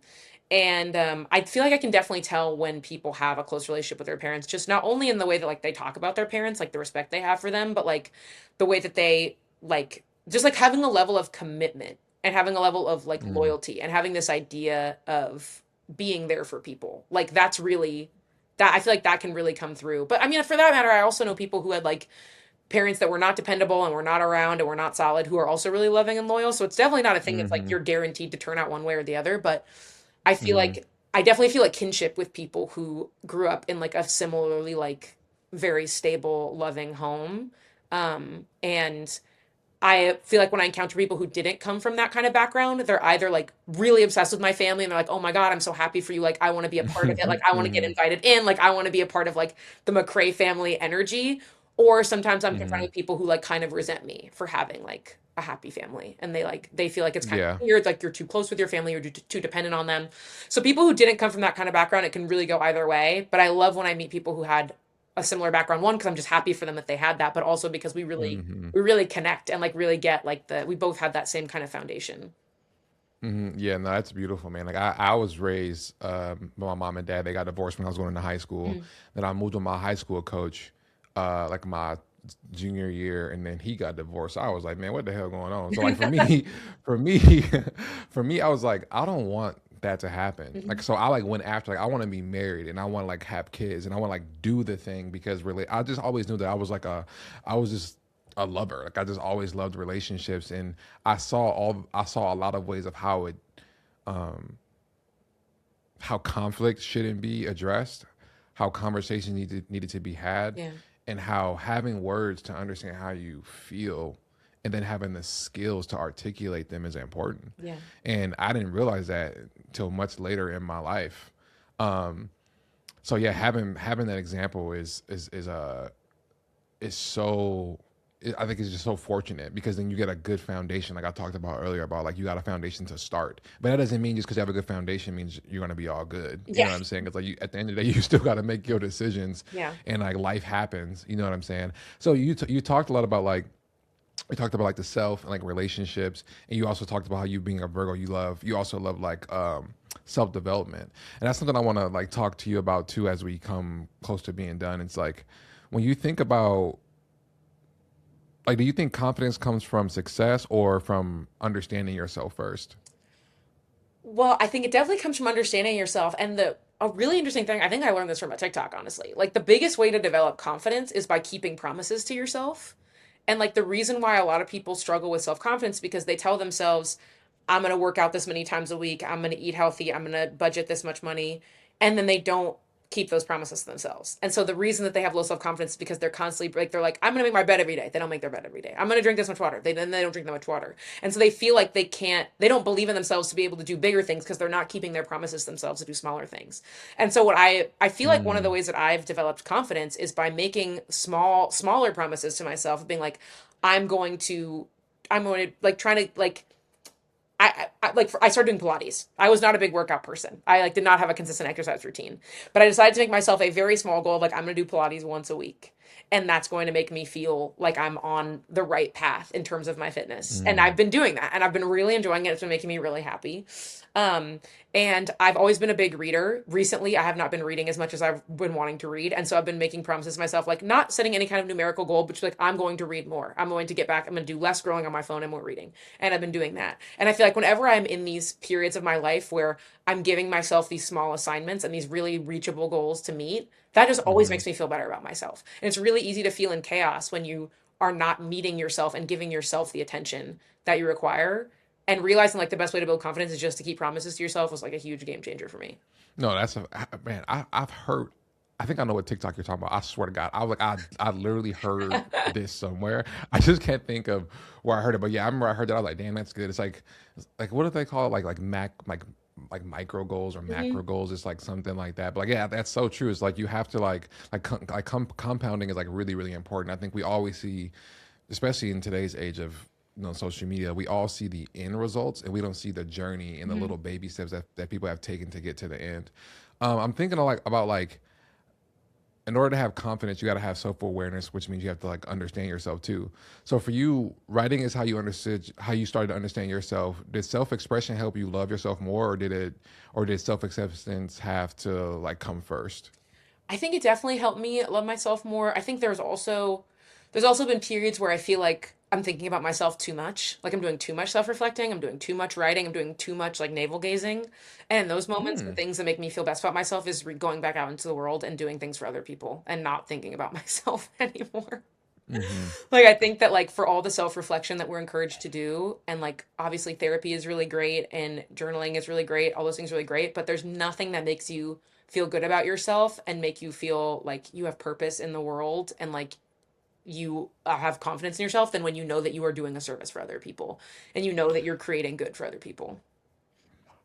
And I feel like I can definitely tell when people have a close relationship with their parents, just not only in the way that like they talk about their parents, like the respect they have for them, but like the way that they like just like having a level of commitment and having a level of like mm, loyalty and having this idea of being there for people. Like that's really that I feel like that can really come through. But I mean, for that matter, I also know people who had like parents that were not dependable and were not around and were not solid who are also really loving and loyal. So it's definitely not a thing that's like mm, you're guaranteed to turn out one way or the other. But I feel mm. like I definitely feel like kinship with people who grew up in like a similarly like very stable, loving home. And I feel like when I encounter people who didn't come from that kind of background, they're either like really obsessed with my family and they're like, oh my God, I'm so happy for you. Like, I want to be a part of it. Like, I want to get Mhm, invited in. Like, I want to be a part of like the McRae family energy. Or sometimes I'm confronted mhm. with people who like kind of resent me for having like a happy family. And they feel like it's kind of Yeah. weird. Like, you're too close with your family, you're too dependent on them. So, people who didn't come from that kind of background, it can really go either way. But I love when I meet people who had a similar background, one, because I'm just happy for them that they had that, but also because we really Mhm, we really connect and like really get like the we both had that same kind of foundation. mhm. Yeah, no, that's beautiful, man. Like I was raised by my mom and dad. They got divorced when I was going into high school. Mm. Then I moved with my high school coach, like my junior year, and then he got divorced. I was like, man, what the hell going on? So like for me, for me, for me, I was like, I don't want that to happen. Like Mhm. so I like went after like I want to be married and I want to like have kids and I want to like do the thing because really I just always knew that I was just a lover. Like I just always loved relationships and I saw a lot of ways of um how conflict shouldn't be addressed, how conversations needed to be had, Yeah. and how having words to understand how you feel and then having the skills to articulate them is important. Yeah. And I didn't realize that until much later in my life. Um, so yeah, having that example is so I think it's just so fortunate because then you get a good foundation, like I talked about earlier, about like you got a foundation to start. But that doesn't mean just because you have a good foundation means you're gonna be all good. You Yeah. know what I'm saying? It's like you, at the end of the day, you still got to make your decisions, Yeah. and like life happens. You know what I'm saying? So you talked a lot about like we talked about like the self and like relationships, and you also talked about how you being a Virgo, you also love like self development, and that's something I want to like talk to you about too as we come close to being done. It's like when you think about like, do you think confidence comes from success or from understanding yourself first? Well, I think it definitely comes from understanding yourself. And the a really interesting thing, I think I learned this from a TikTok, honestly. Like the biggest way to develop confidence is by keeping promises to yourself. And like the reason why a lot of people struggle with self-confidence because they tell themselves, I'm going to work out this many times a week, I'm going to eat healthy, I'm going to budget this much money, and then they don't keep those promises to themselves. And so the reason that they have low self-confidence is because they're constantly like they're like, I'm going to make my bed every day. They don't make their bed every day. I'm going to drink this much water. They don't drink that much water. And so they feel like they don't believe in themselves to be able to do bigger things because they're not keeping their promises to themselves to do smaller things. And so what I feel like one of the Mm, ways that I've developed confidence is by making smaller promises to myself, being like, I'm going to I'm going to like trying to like I started doing Pilates. I was not a big workout person. I like did not have a consistent exercise routine, but I decided to make myself a very small goal of like I'm going to do Pilates once a week. And that's going to make me feel like I'm on the right path in terms of my fitness. And I've Mm, been doing that and I've been really enjoying it. It's been making me really happy. Um, and I've always been a big reader. Recently, I have not been reading as much as I've been wanting to read. And so I've been making promises to myself, like not setting any kind of numerical goal, but just like I'm going to read more. I'm going to get back. I'm going to do less scrolling on my phone and more reading. And I've been doing that. And I feel like whenever I'm in these periods of my life where I'm giving myself these small assignments and these really reachable goals to meet, that just always mhm. makes me feel better about myself. And it's really easy to feel in chaos when you are not meeting yourself and giving yourself the attention that you require, and realizing like the best way to build confidence is just to keep promises to yourself was like a huge game changer for me. No, that's a man. I've heard. I think I know what TikTok you're talking about. I swear to God, I was like, I literally heard this somewhere. I just can't think of where I heard it, but yeah, I remember I heard that. I was like, damn, that's good. It's like what do they call it? Like micro goals or Hmm. macro goals. It's like something like that. But like, yeah, that's so true. It's like you have to compounding is like really really important. I think we always see, especially in today's age of social media, we all see the end results and we don't see the journey and the Hmm. little baby steps that people have taken to get to the end. I'm thinking of about like in order to have confidence, you got to have self awareness, which means you have to like understand yourself too. So for you, writing is how you started to understand yourself. Did self expression help you love yourself more, or did self acceptance have to like come first? I think it definitely helped me love myself more. I think there's also been periods where I feel like I'm thinking about myself too much. Like I'm doing too much self-reflecting, I'm doing too much writing, I'm doing too much like navel gazing. And in those moments, the Hmm. things that make me feel best about myself is going back out into the world and doing things for other people and not thinking about myself anymore. Mm-hmm. Like I think that like for all the self-reflection that we're encouraged to do, and like obviously therapy is really great and journaling is really great, all those things are really great, but there's nothing that makes you feel good about yourself and make you feel like you have purpose in the world and like you have confidence in yourself than when you know that you are doing a service for other people and you know that you're creating good for other people.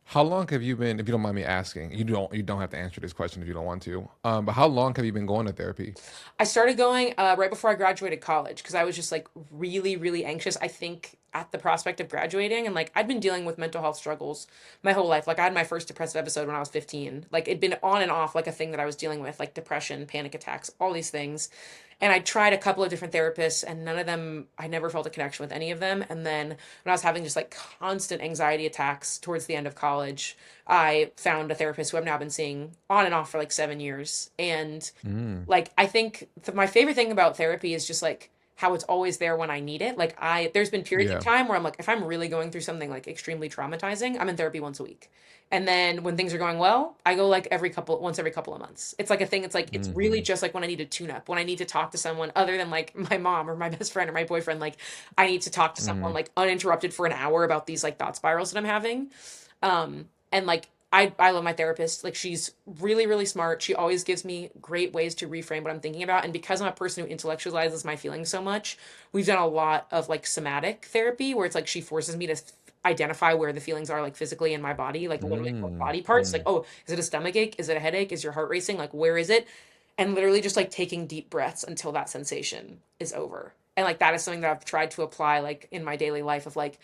How long have you been, if you don't mind me asking? You don't have to answer this question if you don't want to. But how long have you been going to therapy? I started going right before I graduated college because I was just like really, really anxious. I think at the prospect of graduating, and like I'd been dealing with mental health struggles my whole life. Like I had my first depressive episode when I was 15. Like it'd been on and off like a thing that I was dealing with, like depression, panic attacks, all these things. And I tried a couple of different therapists, and none of them, I never felt a connection with any of them. And then when I was having just like constant anxiety attacks towards the end of college, I found a therapist who I've now been seeing on and off for like 7 years. And Mm. like I think my favorite thing about therapy is just like how it's always there when I need it. Like there's been periods of Yeah. time where I'm like if I'm really going through something like extremely traumatizing, I'm in therapy once a week. And then when things are going well, I go like every couple of months. It's like a thing. It's like it's really Hmm. just like when I need to tune up, when I need to talk to someone other than like my mom or my best friend or my boyfriend, like I need to talk to someone Hmm. like uninterrupted for an hour about these like thought spirals that I'm having. And like I love my therapist. Like she's really, really smart. She always gives me great ways to reframe what I'm thinking about. And because I'm a person who intellectualizes my feelings so much, we've done a lot of like somatic therapy where it's like she forces me to identify where the feelings are like physically in my body, like literally Mm. body parts. Like, Mm. oh, is it a stomach ache? Is it a headache? Is your heart racing? Like, where is it? And literally just like taking deep breaths until that sensation is over. And like that is something that I've tried to apply like in my daily life of like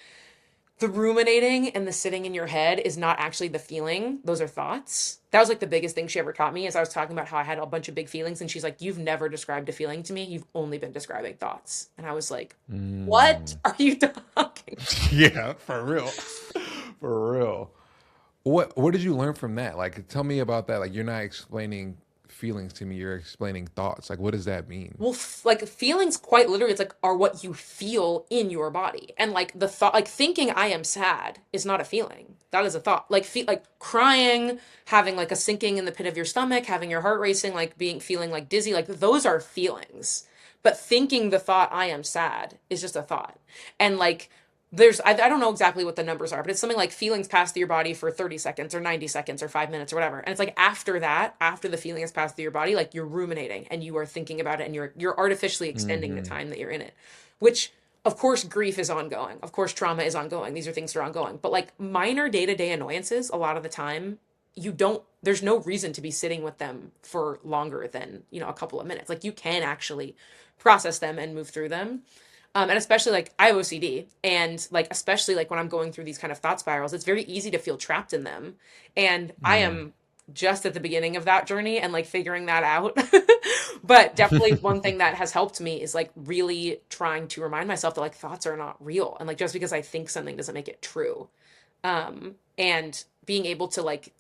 the ruminating and the sitting in your head is not actually the feeling. Those are thoughts. That was like the biggest thing she ever taught me as I was talking about how I had a bunch of big feelings. And she's like, you've never described a feeling to me. You've only been describing thoughts. And I was like, what Mm. are you talking? Yeah, for real. For real. What did you learn from that? Like tell me about that. Like you're not explaining feelings to me, you're explaining thoughts. Like what does that mean? Well, like feelings quite literally, it's like are what you feel in your body. And like the thought, like thinking I am sad is not a feeling. That is a thought. Like crying, having like a sinking in the pit of your stomach, having your heart racing, like feeling like dizzy, like those are feelings. But thinking the thought I am sad is just a thought. And like I don't know exactly what the numbers are, but it's something like feelings pass through your body for 30 seconds or 90 seconds or 5 minutes or whatever. And it's like after that, after the feeling has passed through your body, like you're ruminating and you are thinking about it and you're artificially extending the Mm-hmm. time that you're in it. Which of course grief is ongoing. Of course trauma is ongoing. These are things that are ongoing. But like minor day-to-day annoyances, a lot of the time, there's no reason to be sitting with them for longer than, a couple of minutes. Like you can actually process them and move through them. And especially like I have OCD, and like especially like when I'm going through these kind of thought spirals, it's very easy to feel trapped in them. And I Mm. am just at the beginning of that journey and like figuring that out. But definitely one thing that has helped me is like really trying to remind myself that like thoughts are not real. And like just because I think something doesn't make it true. And being able to like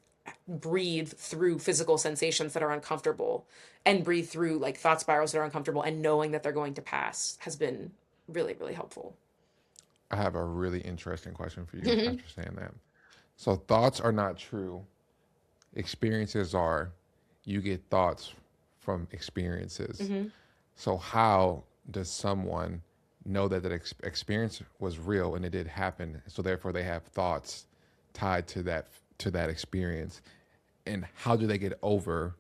breathe through physical sensations that are uncomfortable and breathe through like thought spirals that are uncomfortable and knowing that they're going to pass has been really, really helpful. I have a really interesting question for you Hmm. after saying that. So thoughts are not true. Experiences are. You get thoughts from experiences. Hmm. So how does someone know that that experience was real and it did happen? So therefore, they have thoughts tied to that experience. And how do they get over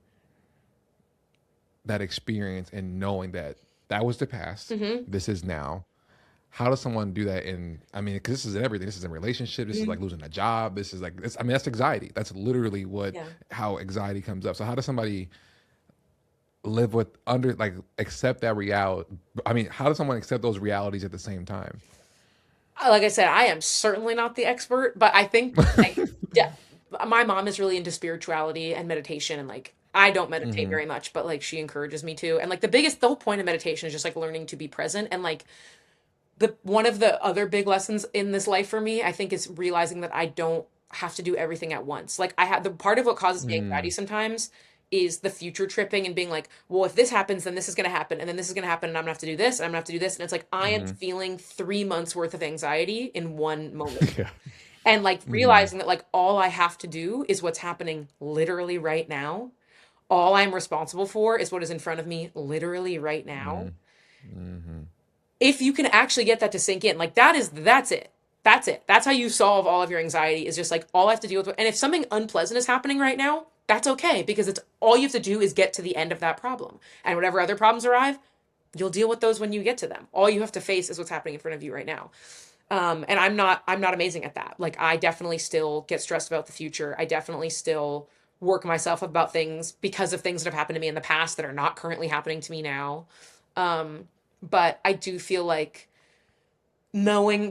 that experience and knowing that that was the past, Hmm. this is now? How does someone do that I mean, because this is in everything. This is in relationship. This is Hmm. like losing a job. This is like, this, I mean, that's anxiety. That's literally Yeah. how anxiety comes up. So how does somebody live with under, like, accept that reality? I mean, how does someone accept those realities at the same time? Like I said, I am certainly not the expert, but I think like yeah, my mom is really into spirituality and meditation, and like I don't meditate Mm-hmm. very much, but like she encourages me to. And like the whole point of meditation is just like learning to be present. And like the one of the other big lessons in this life for me, I think, is realizing that I don't have to do everything at once. Like I had the part of what causes me anxiety Mm, sometimes is the future tripping and being like, well, if this happens, then this is going to happen, and then this is going to happen, and I'm going to have to do this, and I'm going to have to do this, and it's like I am mm-hmm. feeling 3 months worth of anxiety in one moment, Yeah. and like Mm-hmm. realizing that like all I have to do is what's happening literally right now. All I'm responsible for is what is in front of me literally right now. Mm-hmm. If you can actually get that to sink in, like that's it. That's it. That's how you solve all of your anxiety is just like all I have to deal with. And if something unpleasant is happening right now, that's okay because it's all you have to do is get to the end of that problem. And whatever other problems arrive, you'll deal with those when you get to them. All you have to face is what's happening in front of you right now. And I'm not amazing at that. Like I definitely still get stressed about the future. I definitely still work myself up about things because of things that have happened to me in the past that are not currently happening to me now. Um, but I do feel like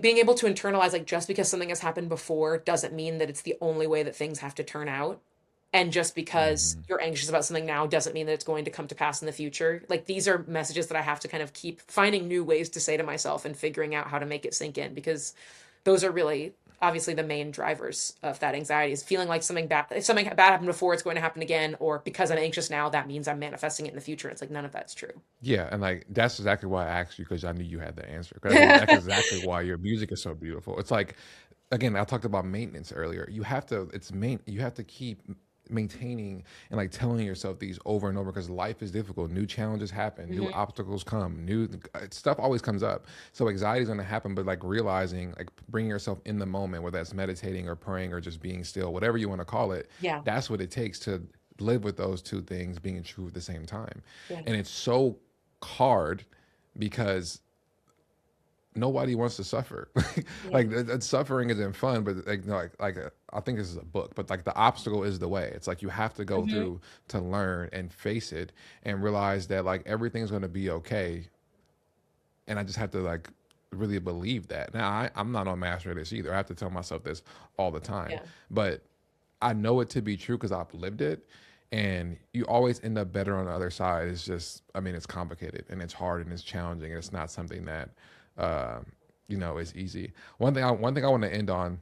being able to internalize like just because something has happened before doesn't mean that it's the only way that things have to turn out. And just because Mm-hmm. you're anxious about something now doesn't mean that it's going to come to pass in the future. Like these are messages that I have to kind of keep finding new ways to say to myself and figuring out how to make it sink in because those are really obviously the main drivers of that anxiety is feeling like something bad if something bad happened before it's going to happen again, or because I'm anxious now that means I'm manifesting it in the future. It's like none of that's true. Yeah, and like that's exactly why I asked you, because I knew you had the answer. 'Cause that's exactly why your music is so beautiful. It's like, again, I talked about maintenance earlier. You have to keep maintaining and like telling yourself these over and over, because life is difficult. New challenges happen, new Hmm. obstacles come, new stuff always comes up. So anxiety is going to happen, but like realizing, like bringing yourself in the moment, whether that's meditating or praying or just being still, whatever you want to call it, Yeah. that's what it takes to live with those two things being true at the same time. Yeah. And it's so hard because nobody wants to suffer. Yeah. Like suffering isn't fun, but like no, I think this is a book, but like the obstacle is the way. It's like you have to go Hmm. through to learn and face it and realize that like everything's going to be okay. And I just have to like really believe that. Now I'm not no master of this either. I have to tell myself this all the time, Yeah. but I know it to be true because I've lived it. And you always end up better on the other side. It's just, I mean, it's complicated and it's hard and it's challenging and it's not something that, uh, is easy. One thing I want to end on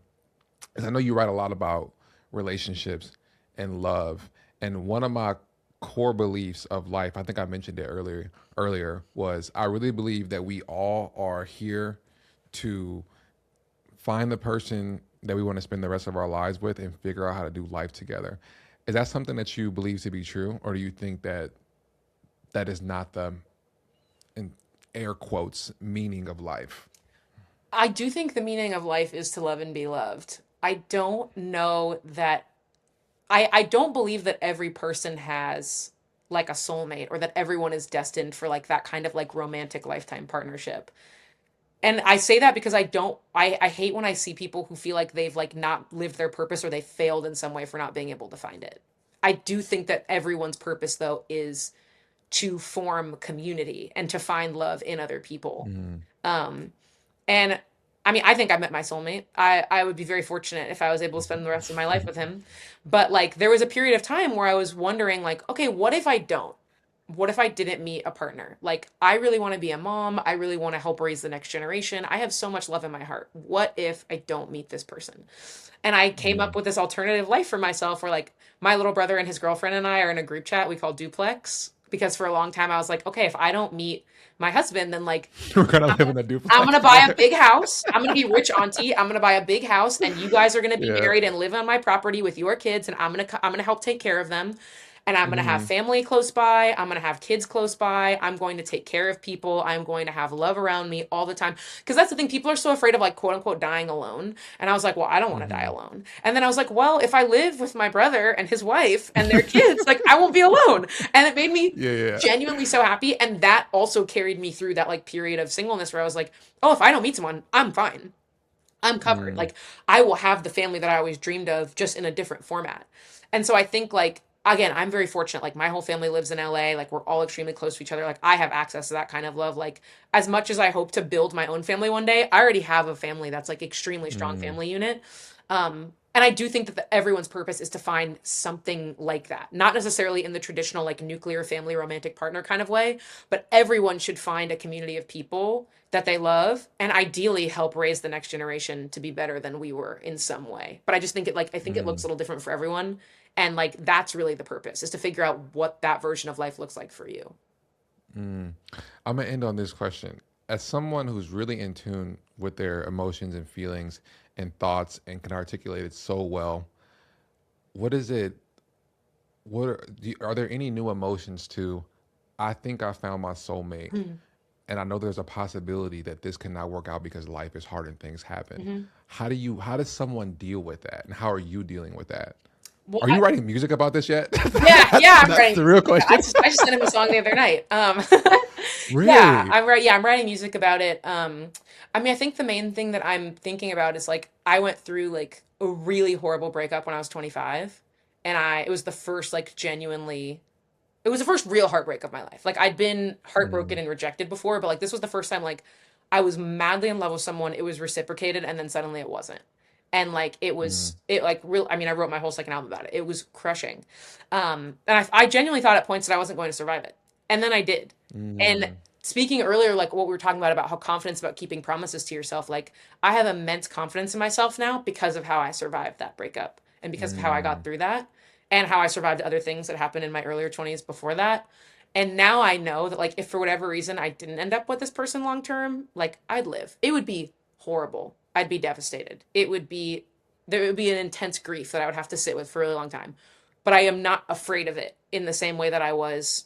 is I know you write a lot about relationships and love, and one of my core beliefs of life, I think I mentioned it earlier, was I really believe that we all are here to find the person that we want to spend the rest of our lives with and figure out how to do life together. Is that something that you believe to be true, or do you think that that is not the, in air quotes, meaning of life? I do think the meaning of life is to love and be loved. I don't know that I don't believe that every person has like a soulmate or that everyone is destined for like that kind of like romantic lifetime partnership. And I say that because I hate when I see people who feel like they've like not lived their purpose or they failed in some way for not being able to find it. I do think that everyone's purpose though is to form community and to find love in other people. Um, and I mean, I think I met my soulmate. I would be very fortunate if I was able to spend the rest of my life with him. But like there was a period of time where I was wondering like, okay, what if I don't? What if I didn't meet a partner? Like I really want to be a mom. I really want to help raise the next generation. I have so much love in my heart. What if I don't meet this person? And I came up Mm. with this alternative life for myself where like my little brother and his girlfriend and I are in a group chat we call Duplex because for a long time I was like, okay, if I don't meet my husband, then like We're gonna I'm live gonna, in a I'm duplex gonna buy a together. big house. I'm gonna be rich auntie. I'm gonna buy a big house, and you guys are gonna be Yeah. married and live on my property with your kids, and I'm gonna help take care of them. And I'm gonna have Hmm. family close by. I'm gonna have kids close by. I'm going to take care of people. I'm going to have love around me all the time. Because that's the thing, people are so afraid of like quote unquote dying alone. And I was like, well, I don't want to die Hmm. alone. And then I was like, well, if I live with my brother and his wife and their kids, like I won't be alone. And it made me Yeah, yeah. genuinely so happy. And that also carried me through that like period of singleness where I was like, oh, if I don't meet someone, I'm fine. I'm covered. Mm. Like I will have the family that I always dreamed of just in a different format. And so I think like again, I'm very fortunate. Like my whole family lives in LA. Like we're all extremely close to each other. Like I have access to that kind of love. Like as much as I hope to build my own family one day, I already have a family that's like extremely strong Mm. family unit. And I do think that everyone's purpose is to find something like that, not necessarily in the traditional like nuclear family romantic partner kind of way, but everyone should find a community of people that they love and ideally help raise the next generation to be better than we were in some way. But I just think it like I think it looks a Mm. little different for everyone. And like that's really the purpose is to figure out what that version of life looks like for you. Mm. I'm gonna end on this question. As someone who's really in tune with their emotions and feelings and thoughts and can articulate it so well, what is it? Are there any new emotions to? I think I found my soulmate, and I know there's a possibility that this cannot work out because life is hard and things happen. Mm-hmm. How does someone deal with that, and how are you dealing with that? Well, Are you writing music about this yet? yeah, yeah, I'm That's writing the real music. question. I just sent him a song the other night. Yeah, Really? I'm writing music about it. I mean, I think the main thing that I'm thinking about is like I went through like a really horrible breakup when I was 25, and I it was the first like genuinely it was the first real heartbreak of my life. Like I'd been Mm. heartbroken and rejected before, but like this was the first time like I was madly in love with someone, it was reciprocated, and then suddenly it wasn't. And like Mm. it like real I mean, I wrote my whole second album about it. It was crushing. And I genuinely thought at points that I wasn't going to survive it. And then I did. And Mm. speaking earlier, like what we were talking about how confidence about keeping promises to yourself, like I have immense confidence in myself now because of how I survived that breakup and because of how I got Mm. through that and how I survived other things that happened in my earlier 20s before that. And now I know that like if for whatever reason I didn't end up with this person long term, like I'd live. It would be horrible. I'd be devastated. It would be there would be an intense grief that I would have to sit with for a really long time. But I am not afraid of it in the same way that I was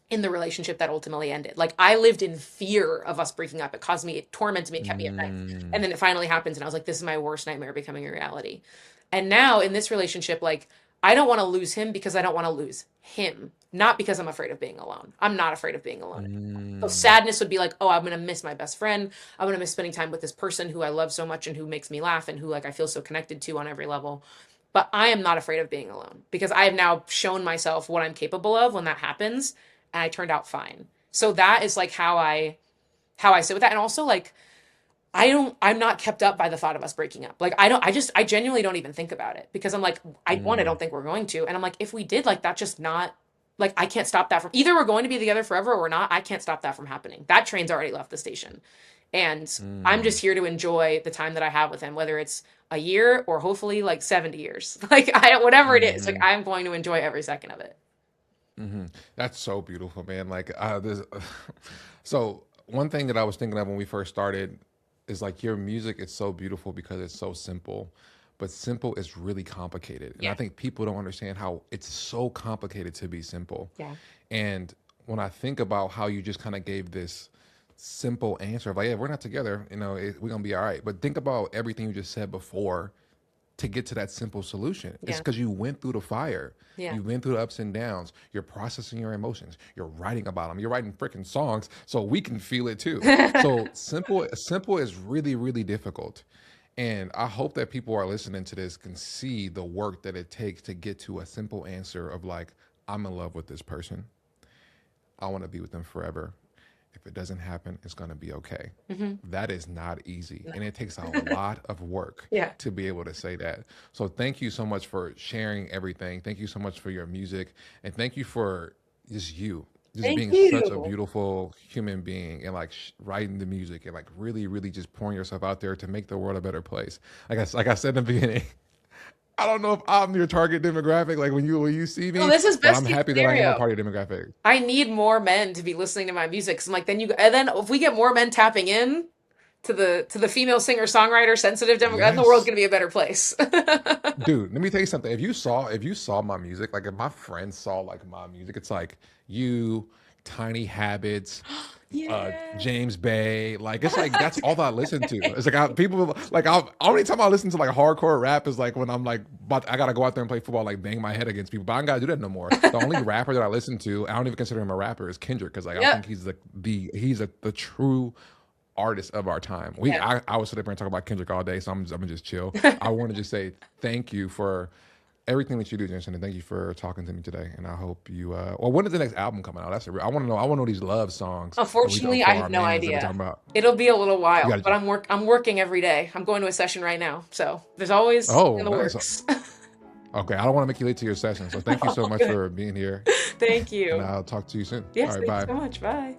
in the relationship that ultimately ended. Like I lived in fear of us breaking up. It caused me, it tormented me, it kept me at night. And Mm. then it finally happens and I was like, this is my worst nightmare becoming a reality. And now in this relationship, like I don't want to lose him because I don't want to lose him. Not because I'm afraid of being alone. I'm not afraid of being alone anymore. So Mm. sadness would be like, oh, I'm gonna miss my best friend. I'm gonna miss spending time with this person who I love so much and who makes me laugh and who like I feel so connected to on every level. But I am not afraid of being alone because I have now shown myself what I'm capable of when that happens and I turned out fine. So that is like how I sit with that. And also like I'm not kept up by the thought of us breaking up. Like I genuinely don't even think about it because I'm like, I Mm. don't think we're going to. And I'm like, if we did, like that's just not like I can't stop that from either we're going to be together forever or we're not. I can't stop that from happening. That train's already left the station. And I'm Mm. just here to enjoy the time that I have with him, whether it's a year or hopefully like 70 years. Like I whatever it is, like Mhm. I'm going to enjoy every second of it. Mhm. That's so beautiful, man. Like, this. So one thing that I was thinking of when we first started is like your music is so beautiful because it's so simple, but simple is really complicated, and I Yeah. think people don't understand how it's so complicated to be simple. Yeah. And when I think about how you just kind of gave this simple answer of like, yeah, we're not together, we're gonna be all right. But think about everything you just said before to get to that simple solution. It's Yeah. because you went through the fire. Yeah. You've been through the ups and downs. You're processing your emotions. You're writing about them. You're writing freaking songs so we can feel it too. So simple is really, really difficult. And I hope that people who are listening to this can see the work that it takes to get to a simple answer of like, I'm in love with this person. I want to be with them forever. if it doesn't happen, it's going to be okay. Hmm. That is not easy. No. And it takes a lot of work Yeah. to be able to say that. So thank you so much for sharing everything. Thank you so much for your music. And thank you for just you, just Thank being such a you. beautiful human being and like writing the music and like really, really just pouring yourself out there to make the world a better place. Like I said in the beginning, I don't know if I'm your target demographic, like when you see No, me, this is but best I'm case happy that I am a scenario. part of your demographic. I need more men to be listening to my music. 'Cause I'm like, then you, and then if we get more men tapping in to the female singer-songwriter sensitive demographic, then the world's Yes. gonna be a better place. Dude, let me tell you something. If you saw my music, like if my friends saw like my music, it's like you, Tiny Habits, Yeah. James Bay, like it's like that's That's all that I listen to. great. It's like people like only time I listen to like hardcore rap is like when I'm like, but I gotta go out there and play football, like bang my head against people. But I don't gotta do that no more. The only rapper that I listen to, I don't even consider him a rapper, is Kendrick, because like I Yep. think he's the true artist of our time. Yeah. I would sit up here and talk about Kendrick all day, so I'm gonna just chill. I want to just say thank you for everything that you do, Jensen, and thank you for talking to me today. And I hope you. Well, when is the next album coming out? I want to know. I want to know these love songs that we Unfortunately, I for have our no mans that we're idea. talking about. It'll be a little You while, got but to. I'm working every day. I'm going to a session right now, so there's always something Oh, in the nice. works. Okay, I don't want to make you late to your session, so thank you so All much good. for being here, Thank and you. I'll talk to you soon. All Yes, right, thank you bye. so much. Bye.